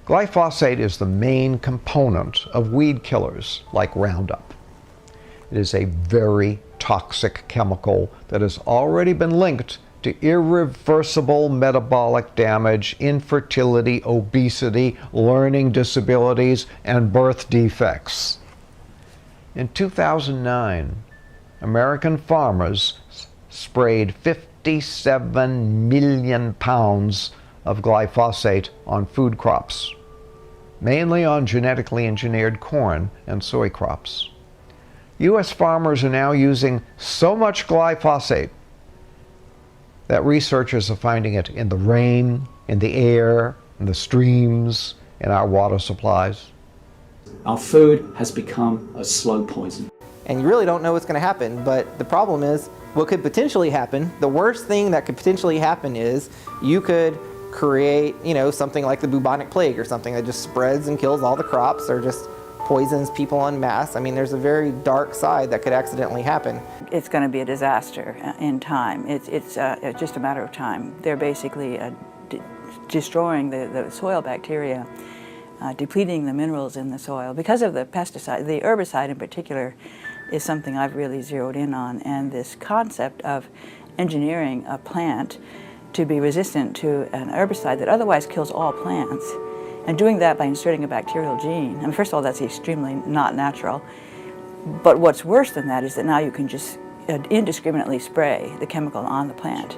Speaker 7: Glyphosate is the main component of weed killers like Roundup. It is a very toxic chemical that has already been linked to irreversible metabolic damage, infertility, obesity, learning disabilities, and birth defects. In 2009, American farmers sprayed 57 million pounds of glyphosate on food crops, mainly on genetically engineered corn and soy crops. U.S. farmers are now using so much glyphosate that researchers are finding it in the rain, in the air, in the streams, in our water supplies.
Speaker 4: Our food has become a slow poison.
Speaker 6: And you really don't know what's going to happen, but the problem is what could potentially happen, the worst thing that could potentially happen is you could create, something like the bubonic plague or something that just spreads and kills all the crops or just poisons people en masse. I mean, there's a very dark side that could accidentally happen.
Speaker 9: It's going to be a disaster in time. It's just a matter of time. They're basically destroying the soil bacteria, depleting the minerals in the soil. Because of the pesticide, the herbicide in particular is something I've really zeroed in on, and this concept of engineering a plant to be resistant to an herbicide that otherwise kills all plants, and doing that by inserting a bacterial gene. I mean, first of all, that's extremely not natural. But what's worse than that is that now you can just indiscriminately spray the chemical on the plant,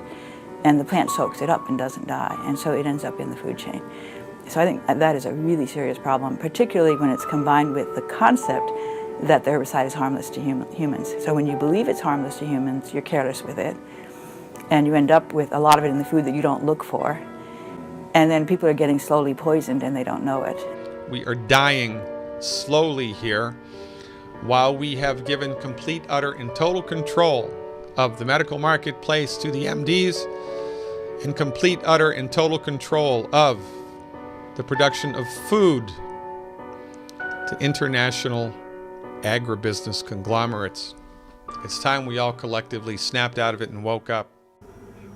Speaker 9: and the plant soaks it up and doesn't die, and so it ends up in the food chain. So I think that is a really serious problem, particularly when it's combined with the concept that the herbicide is harmless to humans. So when you believe it's harmless to humans, you're careless with it, and you end up with a lot of it in the food that you don't look for. And then people are getting slowly poisoned and they don't know it.
Speaker 3: We are dying slowly here while we have given complete, utter, and total control of the medical marketplace to the MDs and complete, utter, and total control of the production of food to to international agribusiness conglomerates. It's time we all collectively snapped out of it and woke up.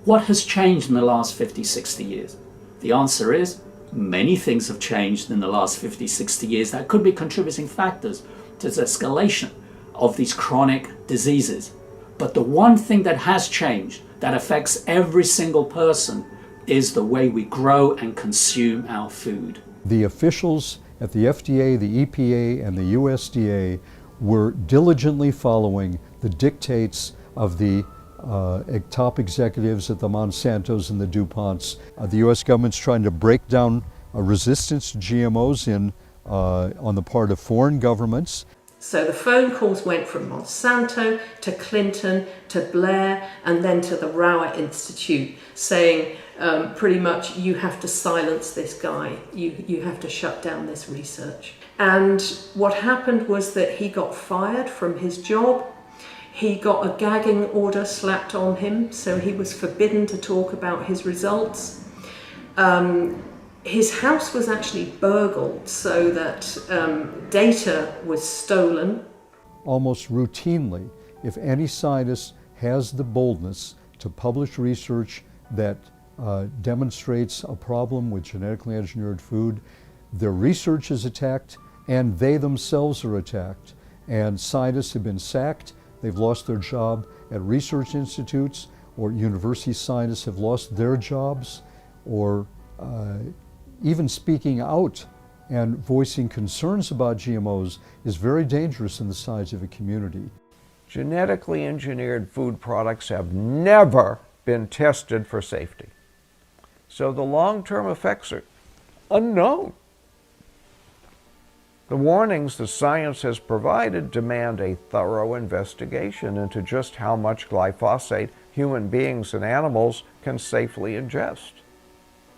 Speaker 4: What has changed in the last 50, 60 years? The answer is many things have changed in the last 50, 60 years that could be contributing factors to the escalation of these chronic diseases. But the one thing that has changed, that affects every single person, is the way we grow and consume our food.
Speaker 2: The officials at the FDA, the EPA, and the USDA were diligently following the dictates of the top executives at the Monsantos and the DuPonts. The US government's trying to break down resistance to GMOs on the part of foreign governments.
Speaker 22: So the phone calls went from Monsanto to Clinton to Blair and then to the Rower Institute saying pretty much you have to silence this guy, you have to shut down this research. And what happened was that he got fired from his job. He got a gagging order slapped on him, so he was forbidden to talk about his results. His house was actually burgled so that data was stolen.
Speaker 2: Almost routinely, if any scientist has the boldness to publish research that demonstrates a problem with genetically engineered food, their research is attacked and they themselves are attacked. And scientists have been sacked, they've lost their job at research institutes, or university scientists have lost their jobs, or even speaking out and voicing concerns about GMOs is very dangerous in the scientific community.
Speaker 20: Genetically engineered food products have never been tested for safety. So the long-term effects are unknown. The warnings the science has provided demand a thorough investigation into just how much glyphosate human beings and animals can safely ingest.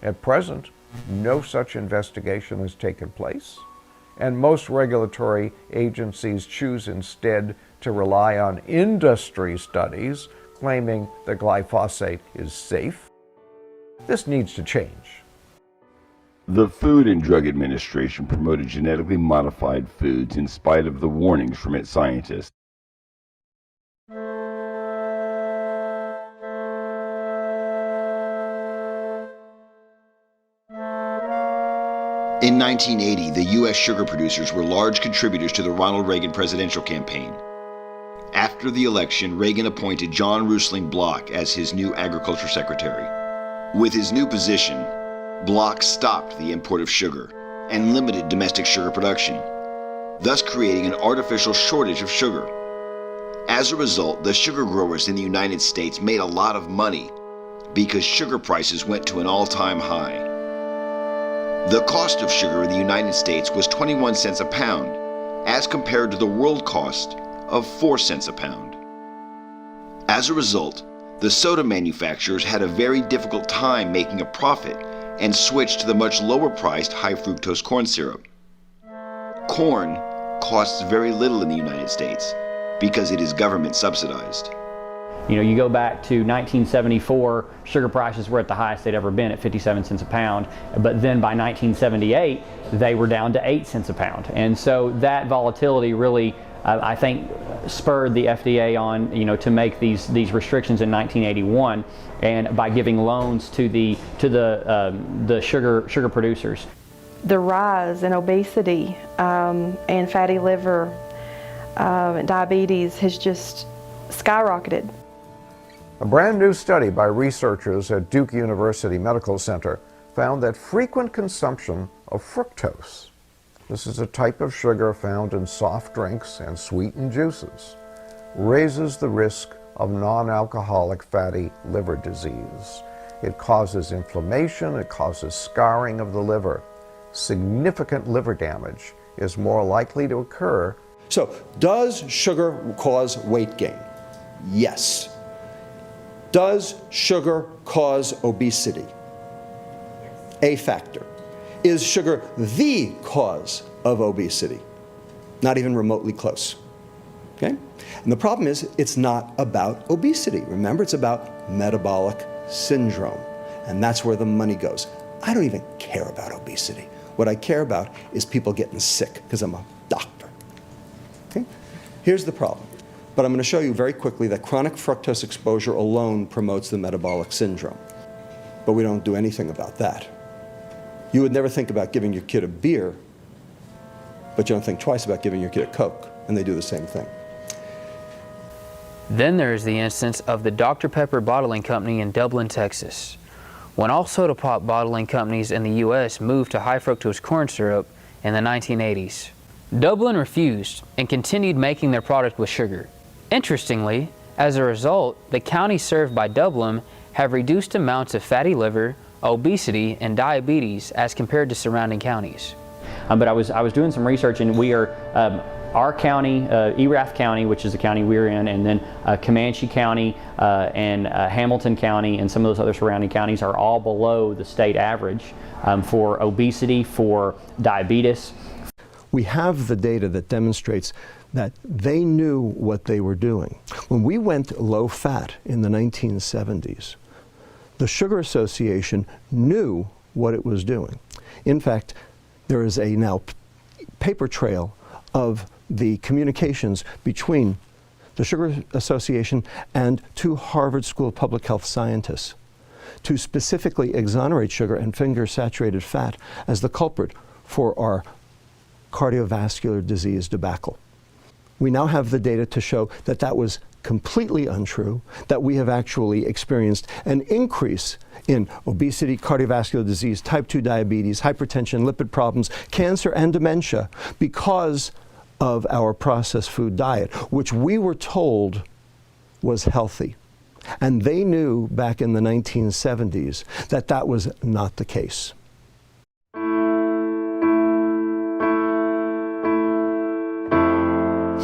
Speaker 20: At present, no such investigation has taken place, and most regulatory agencies choose instead to rely on industry studies claiming that glyphosate is safe. This needs to change.
Speaker 1: The Food and Drug Administration promoted genetically modified foods in spite of the warnings from its scientists. In 1980, the U.S. sugar producers were large contributors to the Ronald Reagan presidential campaign. After the election, Reagan appointed John Rusling Block as his new agriculture secretary. With his new position, Block stopped the import of sugar and limited domestic sugar production, thus creating an artificial shortage of sugar. As a result, the sugar growers in the United States made a lot of money because sugar prices went to an all-time high. The cost of sugar in the United States was 21 cents a pound, as compared to the world cost of 4 cents a pound. As a result, the soda manufacturers had a very difficult time making a profit and switched to the much lower-priced high-fructose corn syrup. Corn costs very little in the United States because it is government subsidized.
Speaker 5: You know, you go back to 1974, sugar prices were at the highest they'd ever been at 57 cents a pound, but then by 1978, they were down to 8 cents a pound. And so that volatility really, I think, spurred the FDA on, to make these restrictions in 1981, and by giving loans to the sugar producers.
Speaker 10: The rise in obesity and fatty liver and diabetes has just skyrocketed.
Speaker 20: A brand new study by researchers at Duke University Medical Center found that frequent consumption of fructose, this is a type of sugar found in soft drinks and sweetened juices, raises the risk of non-alcoholic fatty liver disease. It causes inflammation, it causes scarring of the liver. Significant liver damage is more likely to occur.
Speaker 23: So, does sugar cause weight gain? Yes. Does sugar cause obesity? A factor. Is sugar the cause of obesity? Not even remotely close. Okay? And the problem is, it's not about obesity. Remember, it's about metabolic syndrome. And that's where the money goes. I don't even care about obesity. What I care about is people getting sick, because I'm a doctor. Here's the problem. But I'm going to show you very quickly that chronic fructose exposure alone promotes the metabolic syndrome. But we don't do anything about that. You would never think about giving your kid a beer, but you don't think twice about giving your kid a Coke, and they do the same thing.
Speaker 8: Then there is the instance of the Dr. Pepper Bottling Company in Dublin, Texas. When all soda pop bottling companies in the U.S. moved to high fructose corn syrup in the 1980s, Dublin refused and continued making their product with sugar. Interestingly, as a result, the counties served by Dublin have reduced amounts of fatty liver, obesity, and diabetes as compared to surrounding counties.
Speaker 5: But I was doing some research, and we are, our county, Erath County, which is the county we're in, and then Comanche County and Hamilton County and some of those other surrounding counties are all below the state average for obesity, for diabetes.
Speaker 23: We have the data that demonstrates that they knew what they were doing. When we went low fat in the 1970s, the Sugar Association knew what it was doing. In fact, there is a now paper trail of the communications between the Sugar Association and two Harvard School of Public Health scientists to specifically exonerate sugar and finger saturated fat as the culprit for our cardiovascular disease debacle. We now have the data to show that that was completely untrue, that we have actually experienced an increase in obesity, cardiovascular disease, type 2 diabetes, hypertension, lipid problems, cancer, and dementia because of our processed food diet, which we were told was healthy. And they knew back in the 1970s that that was not the case.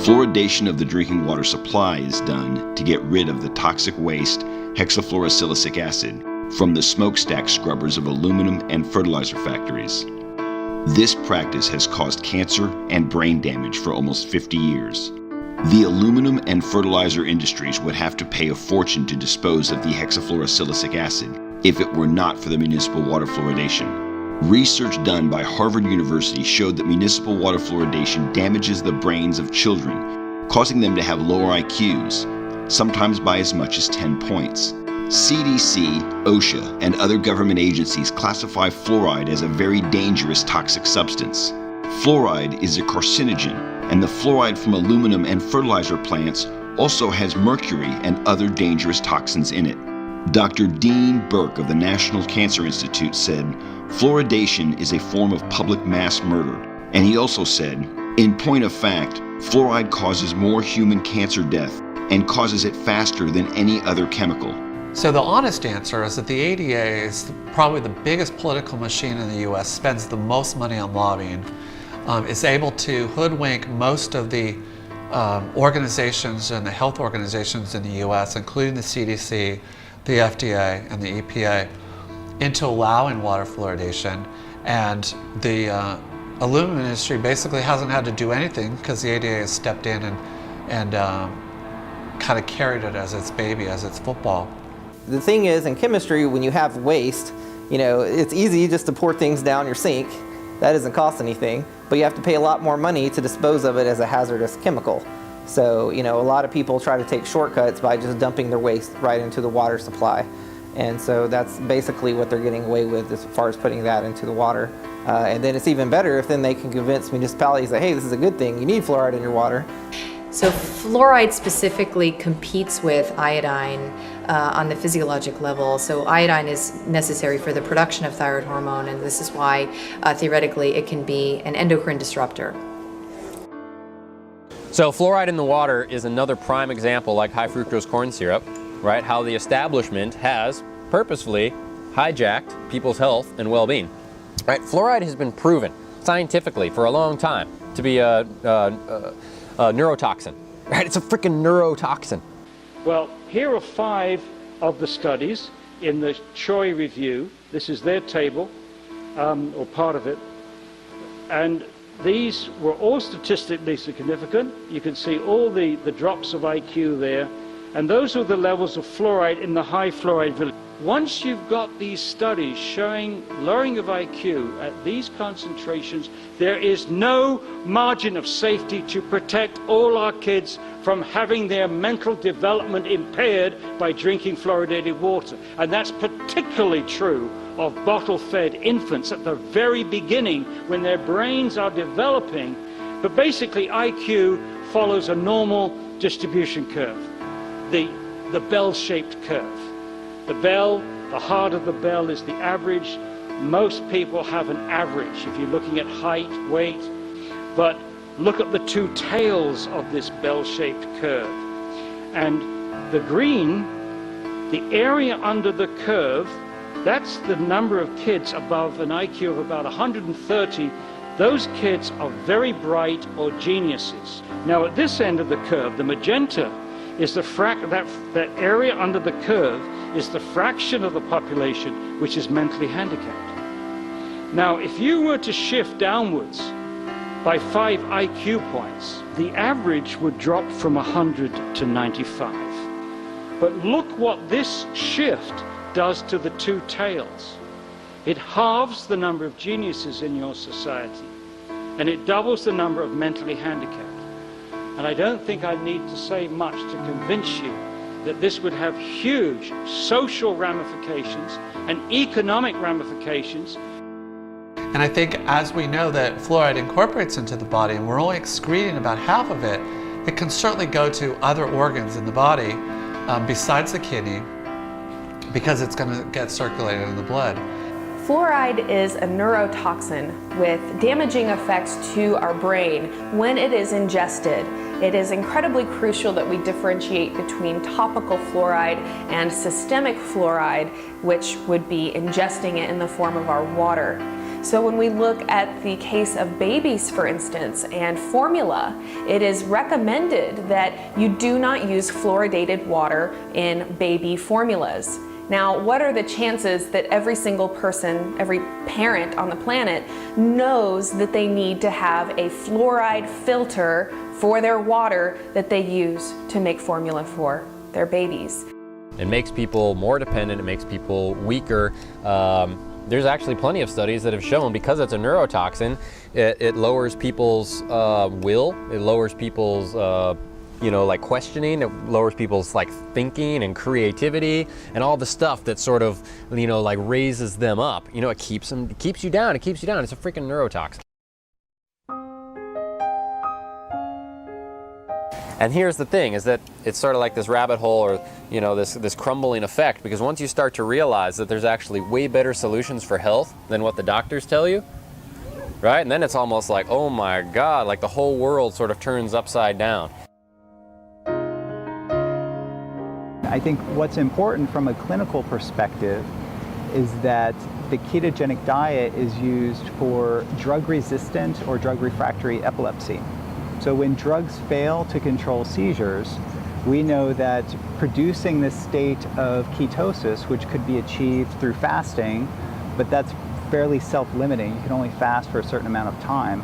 Speaker 1: Fluoridation of the drinking water supply is done to get rid of the toxic waste hexafluorosilicic acid from the smokestack scrubbers of aluminum and fertilizer factories. This practice has caused cancer and brain damage for almost 50 years. The aluminum and fertilizer industries would have to pay a fortune to dispose of the hexafluorosilicic acid if it were not for the municipal water fluoridation. Research done by Harvard University showed that municipal water fluoridation damages the brains of children, causing them to have lower IQs, sometimes by as much as 10 points. CDC, OSHA, and other government agencies classify fluoride as a very dangerous toxic substance. Fluoride is a carcinogen, and the fluoride from aluminum and fertilizer plants also has mercury and other dangerous toxins in it. Dr. Dean Burke of the National Cancer Institute said, "Fluoridation is a form of public mass murder." And he also said, "In point of fact, fluoride causes more human cancer death and causes it faster than any other chemical."
Speaker 19: So the honest answer is that the ADA is probably the biggest political machine in the US, spends the most money on lobbying, is able to hoodwink most of the organizations and the health organizations in the US, including the CDC, the FDA, and the EPA, into allowing water fluoridation. And the aluminum industry basically hasn't had to do anything because the ADA has stepped in and kind of carried it as its baby, as its football.
Speaker 6: The thing is, in chemistry, when you have waste, you know, it's easy just to pour things down your sink. That doesn't cost anything, but you have to pay a lot more money to dispose of it as a hazardous chemical. So, you know, a lot of people try to take shortcuts by just dumping their waste right into the water supply. And so that's basically what they're getting away with as far as putting that into the water. And then it's even better if then they can convince municipalities that, hey, this is a good thing, you need fluoride in your water.
Speaker 18: So fluoride specifically competes with iodine on the physiologic level. So iodine is necessary for the production of thyroid hormone, and this is why theoretically it can be an endocrine disruptor.
Speaker 11: So fluoride in the water is another prime example, like high fructose corn syrup, right? How the establishment has purposefully hijacked people's health and well-being. Right? Fluoride has been proven scientifically for a long time to be a neurotoxin. Right? It's a freaking neurotoxin.
Speaker 12: Well, here are 5 of the studies in the Choi review. This is their table, or part of it, and these were all statistically significant. You can see all the drops of IQ there, and those are the levels of fluoride in the high fluoride village. once you've got these studies showing lowering of IQ at these concentrations, there is no margin of safety to protect all our kids from having their mental development impaired by drinking fluoridated water. And that's particularly true of bottle-fed infants at the very beginning when their brains are developing. But basically IQ follows a normal distribution curve, the bell-shaped curve. The bell, the heart of the bell is the average. Most people have an average if you're looking at height, weight, but look at the two tails of this bell-shaped curve. And the green, the area under the curve, that's the number of kids above an IQ of about 130. Those kids are very bright or geniuses. Now at this end of the curve, the magenta is that area under the curve is the fraction of the population which is mentally handicapped. Now, if you were to shift downwards by 5 IQ points, the average would drop from 100 to 95. But look what this shift does to the two tails. It halves the number of geniuses in your society, and it doubles the number of mentally handicapped. And I don't think I need to say much to convince you that this would have huge social ramifications and economic ramifications.
Speaker 19: And I think as we know that fluoride incorporates into the body and we're only excreting about half of it, it can certainly go to other organs in the body besides the kidney because it's going to get circulated in the blood.
Speaker 10: Fluoride is a neurotoxin with damaging effects to our brain when it is ingested. It is incredibly crucial that we differentiate between topical fluoride and systemic fluoride, which would be ingesting it in the form of our water. So when we look at the case of babies, for instance, and formula, it is recommended that you do not use fluoridated water in baby formulas. Now, what are the chances that every single person, every parent on the planet knows that they need to have a fluoride filter for their water that they use to make formula for their babies?
Speaker 11: It makes people more dependent, it makes people weaker. There's actually plenty of studies that have shown because it's a neurotoxin, it lowers people's will, it lowers people's like questioning, it lowers people's like thinking and creativity and all the stuff that sort of, like raises them up. It keeps you down, It's a freaking neurotoxin. And here's the thing, is that it's sort of like this rabbit hole or, this crumbling effect, because once you start to realize that there's actually way better solutions for health than what the doctors tell you, right? And then it's almost like, oh my God, like the whole world sort of turns upside down.
Speaker 13: I think what's important from a clinical perspective is that the ketogenic diet is used for drug-resistant or drug-refractory epilepsy. So when drugs fail to control seizures, we know that producing this state of ketosis, which could be achieved through fasting, but that's fairly self-limiting. You can only fast for a certain amount of time,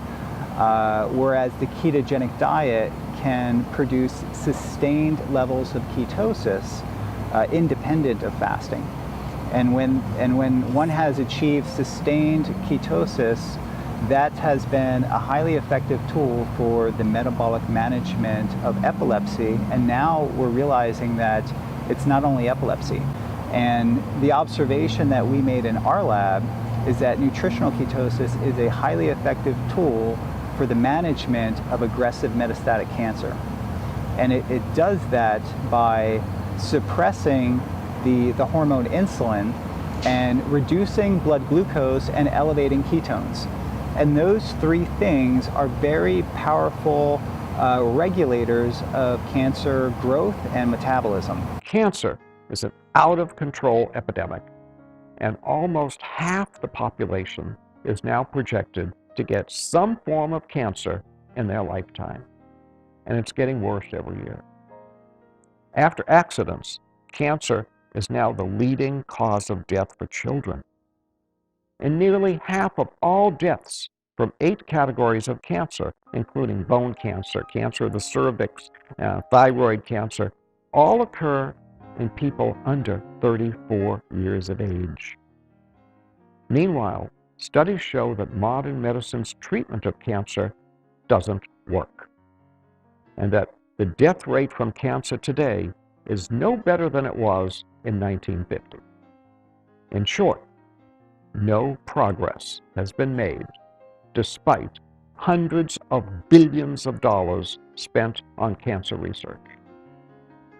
Speaker 13: whereas the ketogenic diet can produce sustained levels of ketosis independent of fasting. And when one has achieved sustained ketosis, that has been a highly effective tool for the metabolic management of epilepsy. And now we're realizing that it's not only epilepsy. And the observation that we made in our lab is that nutritional ketosis is a highly effective tool for the management of aggressive metastatic cancer. And it does that by suppressing the hormone insulin and reducing blood glucose and elevating ketones. And those three things are very powerful regulators of cancer growth and metabolism.
Speaker 20: Cancer is an out-of-control epidemic, and almost half the population is now projected to get some form of cancer in their lifetime. And it's getting worse every year. After accidents, cancer is now the leading cause of death for children. And nearly half of all deaths from 8 categories of cancer, including bone cancer, cancer of the cervix, thyroid cancer, all occur in people under 34 years of age. Meanwhile, studies show that modern medicine's treatment of cancer doesn't work, and that the death rate from cancer today is no better than it was in 1950. In short, no progress has been made despite hundreds of billions of dollars spent on cancer research.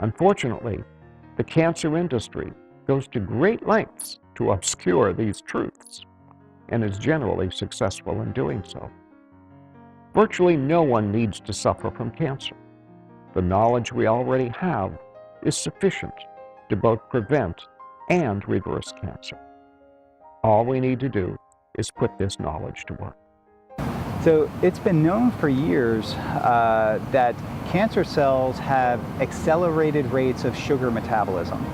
Speaker 20: Unfortunately, the cancer industry goes to great lengths to obscure these truths and is generally successful in doing so. Virtually no one needs to suffer from cancer. The knowledge we already have is sufficient to both prevent and reverse cancer. All we need to do is put this knowledge to work.
Speaker 13: So it's been known for years that cancer cells have accelerated rates of sugar metabolism.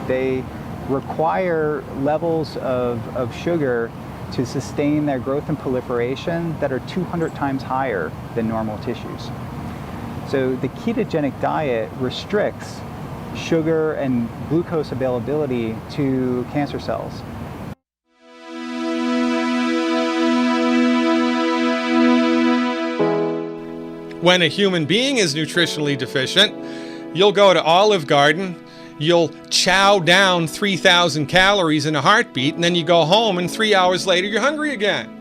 Speaker 13: They require levels of sugar to sustain their growth and proliferation that are 200 times higher than normal tissues. So the ketogenic diet restricts sugar and glucose availability to cancer cells.
Speaker 3: When a human being is nutritionally deficient, you'll go to Olive Garden, you'll chow down 3,000 calories in a heartbeat, and then you go home and 3 hours later you're hungry again.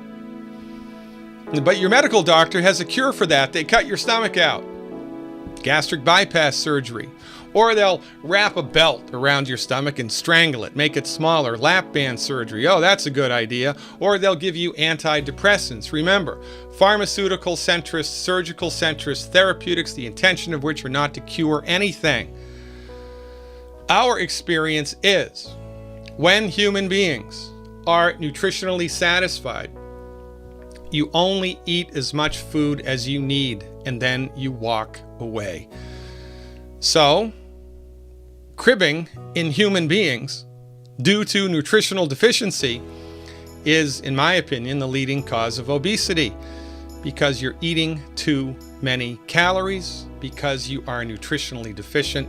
Speaker 3: But your medical doctor has a cure for that. They cut your stomach out. Gastric bypass surgery. Or they'll wrap a belt around your stomach and strangle it, make it smaller. Lap band surgery. Oh, that's a good idea. Or they'll give you antidepressants. Remember, pharmaceutical centrists, surgical centrists, therapeutics, the intention of which are not to cure anything. Our experience is when human beings are nutritionally satisfied, you only eat as much food as you need, and then you walk away. So, cribbing in human beings due to nutritional deficiency is, in my opinion, the leading cause of obesity, because you're eating too many calories, because you are nutritionally deficient.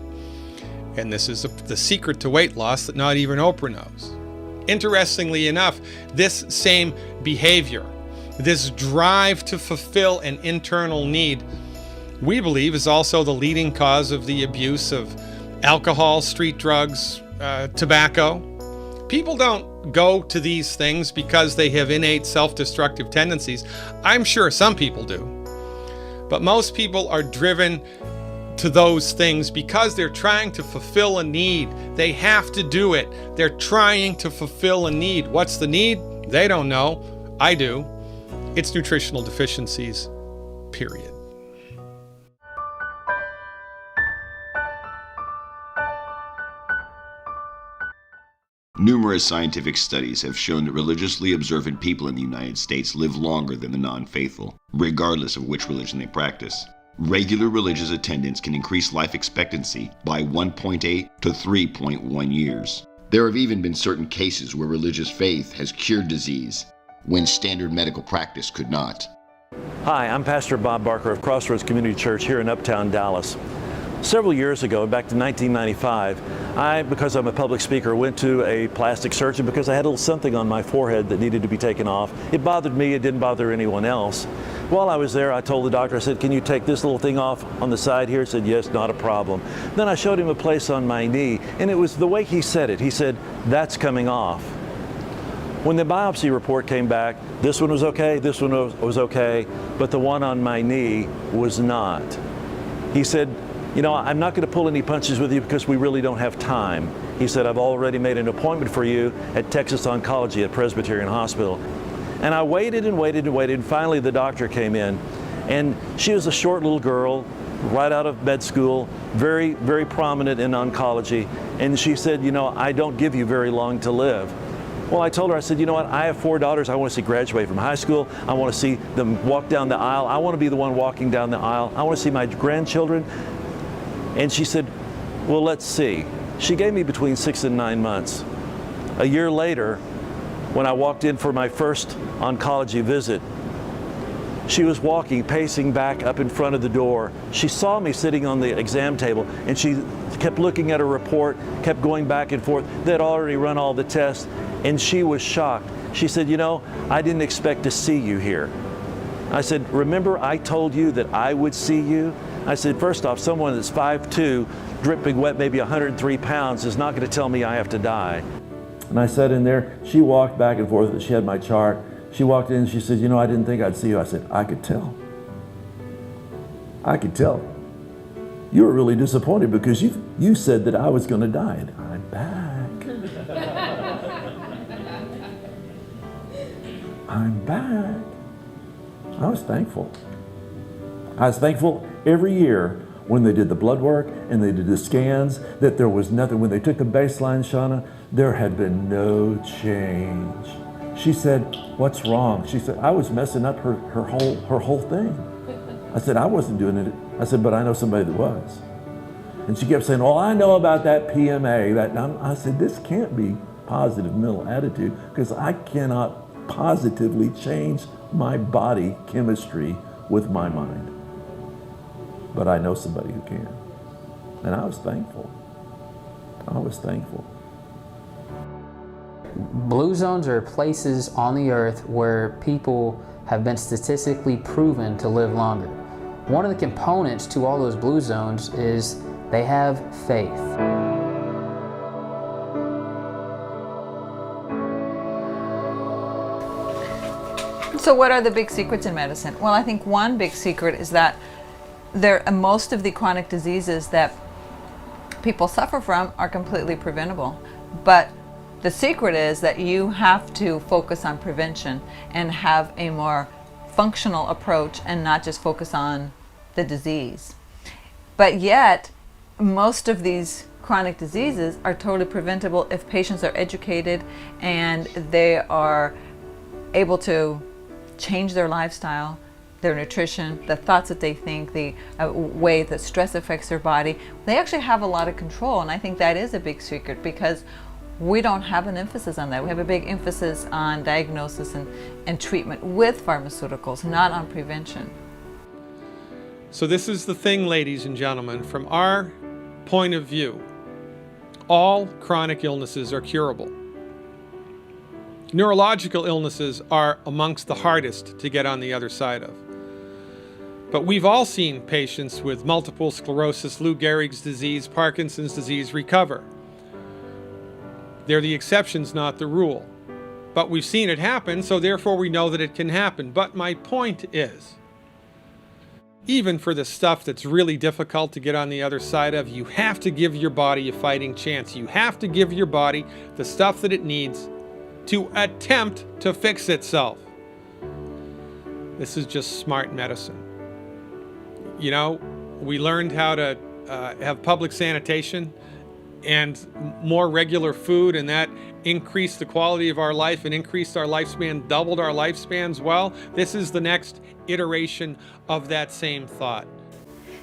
Speaker 3: And this is the secret to weight loss that not even Oprah knows. Interestingly enough, this same behavior, this drive to fulfill an internal need, we believe is also the leading cause of the abuse of alcohol, street drugs, tobacco. People don't go to these things because they have innate self-destructive tendencies. I'm sure some people do. But most people are driven to those things because they're trying to fulfill a need. They have to do it. They're trying to fulfill a need. What's the need? They don't know. I do. It's nutritional deficiencies, period.
Speaker 1: Numerous scientific studies have shown that religiously observant people in the United States live longer than the non-faithful, regardless of which religion they practice. Regular religious attendance can increase life expectancy by 1.8 to 3.1 years. There have even been certain cases where religious faith has cured disease when standard medical practice could not.
Speaker 14: Hi, I'm Pastor Bob Barker of Crossroads Community Church here in Uptown Dallas. Several years ago, back to 1995, I, because I'm a public speaker, went to a plastic surgeon because I had a little something on my forehead that needed to be taken off. It bothered me, it didn't bother anyone else. While I was there, I told the doctor, I said, can you take this little thing off on the side here? He said, yes, not a problem. Then I showed him a place on my knee, and it was the way he said it. He said, that's coming off. When the biopsy report came back, this one was okay, this one was okay, but the one on my knee was not. He said, you know, I'm not going to pull any punches with you because we really don't have time. He said, I've already made an appointment for you at Texas Oncology at Presbyterian Hospital. And I waited and waited and waited, and finally the doctor came in. And she was a short little girl, right out of med school, very, very prominent in oncology. And she said, you know, I don't give you very long to live. Well, I told her, I said, you know what, I have 4 daughters. I want to see graduate from high school. I want to see them walk down the aisle. I want to be the one walking down the aisle. I want to see my grandchildren. And she said, well, let's see. She gave me between 6 and 9 months. A year later, when I walked in for my first oncology visit, She was walking, pacing back up in front of the door. She saw me sitting on the exam table, and she kept looking at her report, kept going back and forth. They'd already run all the tests, and she was shocked. She said, you know, I didn't expect to see you here. I said, remember I told you that I would see you? I said, first off, someone that's 5'2", dripping wet, maybe 103 pounds, is not going to tell me I have to die. And I sat in there. She walked back and forth. She had my chart. She walked in and she said, you know, I didn't think I'd see you. I said, I could tell. I could tell. You were really disappointed because you said that I was going to die. And I'm back. I'm back. I was thankful. I was thankful every year when they did the blood work and they did the scans that there was nothing. When they took the baseline, Shauna, there had been no change. She said, what's wrong? She said, I was messing up her whole thing. I said, I wasn't doing it. I said, but I know somebody that was. And she kept saying, well, I know about that PMA. I said, this can't be positive mental attitude because I cannot positively change my body chemistry with my mind. But I know somebody who can. And I was thankful. I was thankful.
Speaker 8: Blue zones are places on the earth where people have been statistically proven to live longer. One of the components to all those blue zones is they have faith.
Speaker 15: So what are the big secrets in medicine? Well, I think one big secret is that most of the chronic diseases that people suffer from are completely preventable. But the secret is that you have to focus on prevention and have a more functional approach and not just focus on the disease. But yet, most of these chronic diseases are totally preventable if patients are educated and they are able to change their lifestyle, their nutrition, the thoughts that they think, the way that stress affects their body. They actually have a lot of control, and I think that is a big secret because we don't have an emphasis on that. We have a big emphasis on diagnosis and treatment with pharmaceuticals, not on prevention.
Speaker 3: So this is the thing, ladies and gentlemen, from our point of view, all chronic illnesses are curable. Neurological illnesses are amongst the hardest to get on the other side of. But we've all seen patients with multiple sclerosis, Lou Gehrig's disease, Parkinson's disease recover. They're the exceptions, not the rule. But we've seen it happen, so therefore we know that it can happen. But my point is, even for the stuff that's really difficult to get on the other side of, you have to give your body a fighting chance. You have to give your body the stuff that it needs to attempt to fix itself. This is just smart medicine. You know, we learned how to have public sanitation and more regular food, and that increased the quality of our life and increased our lifespan, doubled our lifespans. Well, this is the next iteration of that same thought.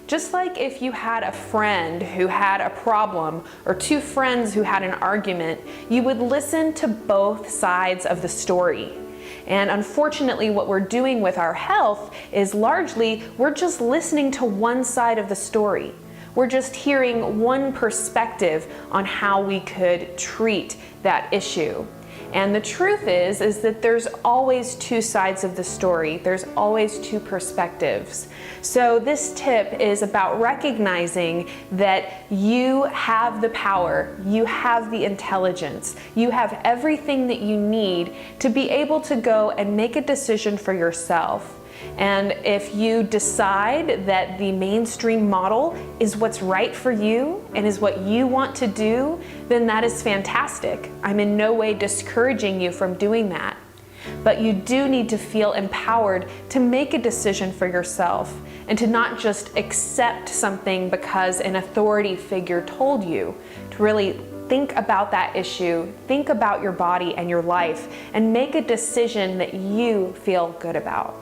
Speaker 16: Just like if you had a friend who had a problem or two friends who had an argument, you would listen to both sides of the story. And unfortunately, what we're doing with our health is largely we're just listening to one side of the story. We're just hearing one perspective on how we could treat that issue. And the truth is that there's always two sides of the story. There's always two perspectives. So this tip is about recognizing that you have the power, you have the intelligence, you have everything that you need to be able to go and make a decision for yourself. And if you decide that the mainstream model is what's right for you and is what you want to do, then that is fantastic. I'm in no way discouraging you from doing that. But you do need to feel empowered to make a decision for yourself and to not just accept something because an authority figure told you. To really think about that issue, think about your body and your life, and make a decision that you feel good about.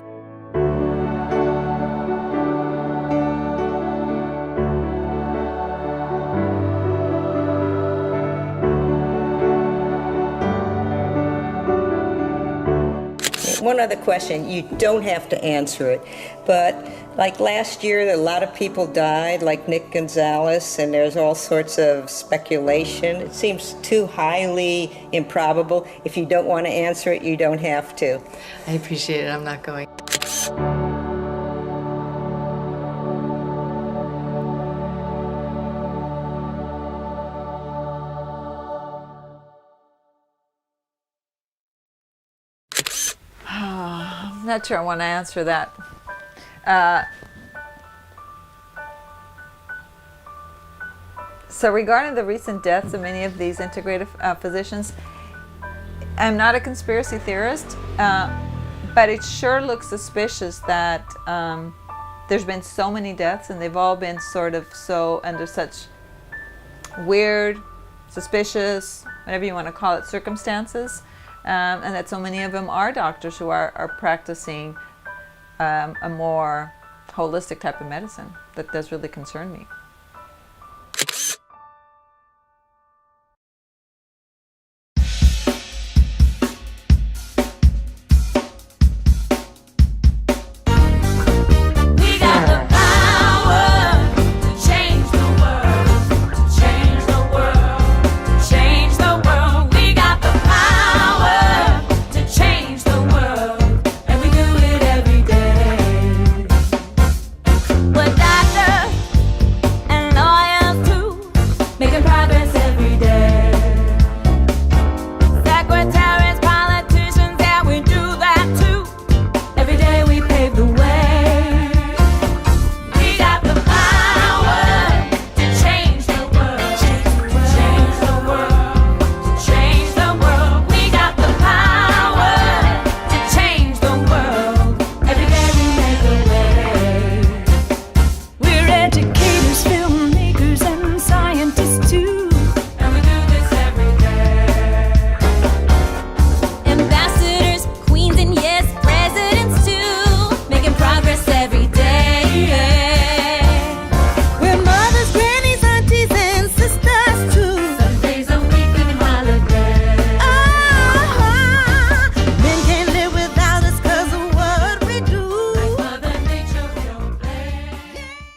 Speaker 7: one other question. You don't have to answer it, but like last year, a lot of people died, like Nick Gonzalez, and there's all sorts of speculation. It seems too highly improbable. If you don't want to answer it, you don't have to.
Speaker 18: I appreciate it. I'm not going.
Speaker 15: I'm not sure I want to answer that. So regarding the recent deaths of many of these integrative physicians, I'm not a conspiracy theorist, but it sure looks suspicious that there's been so many deaths and they've all been sort of so under such weird, suspicious, whatever you want to call it, circumstances. And that so many of them are doctors who are practicing a more holistic type of medicine. That does really concern me.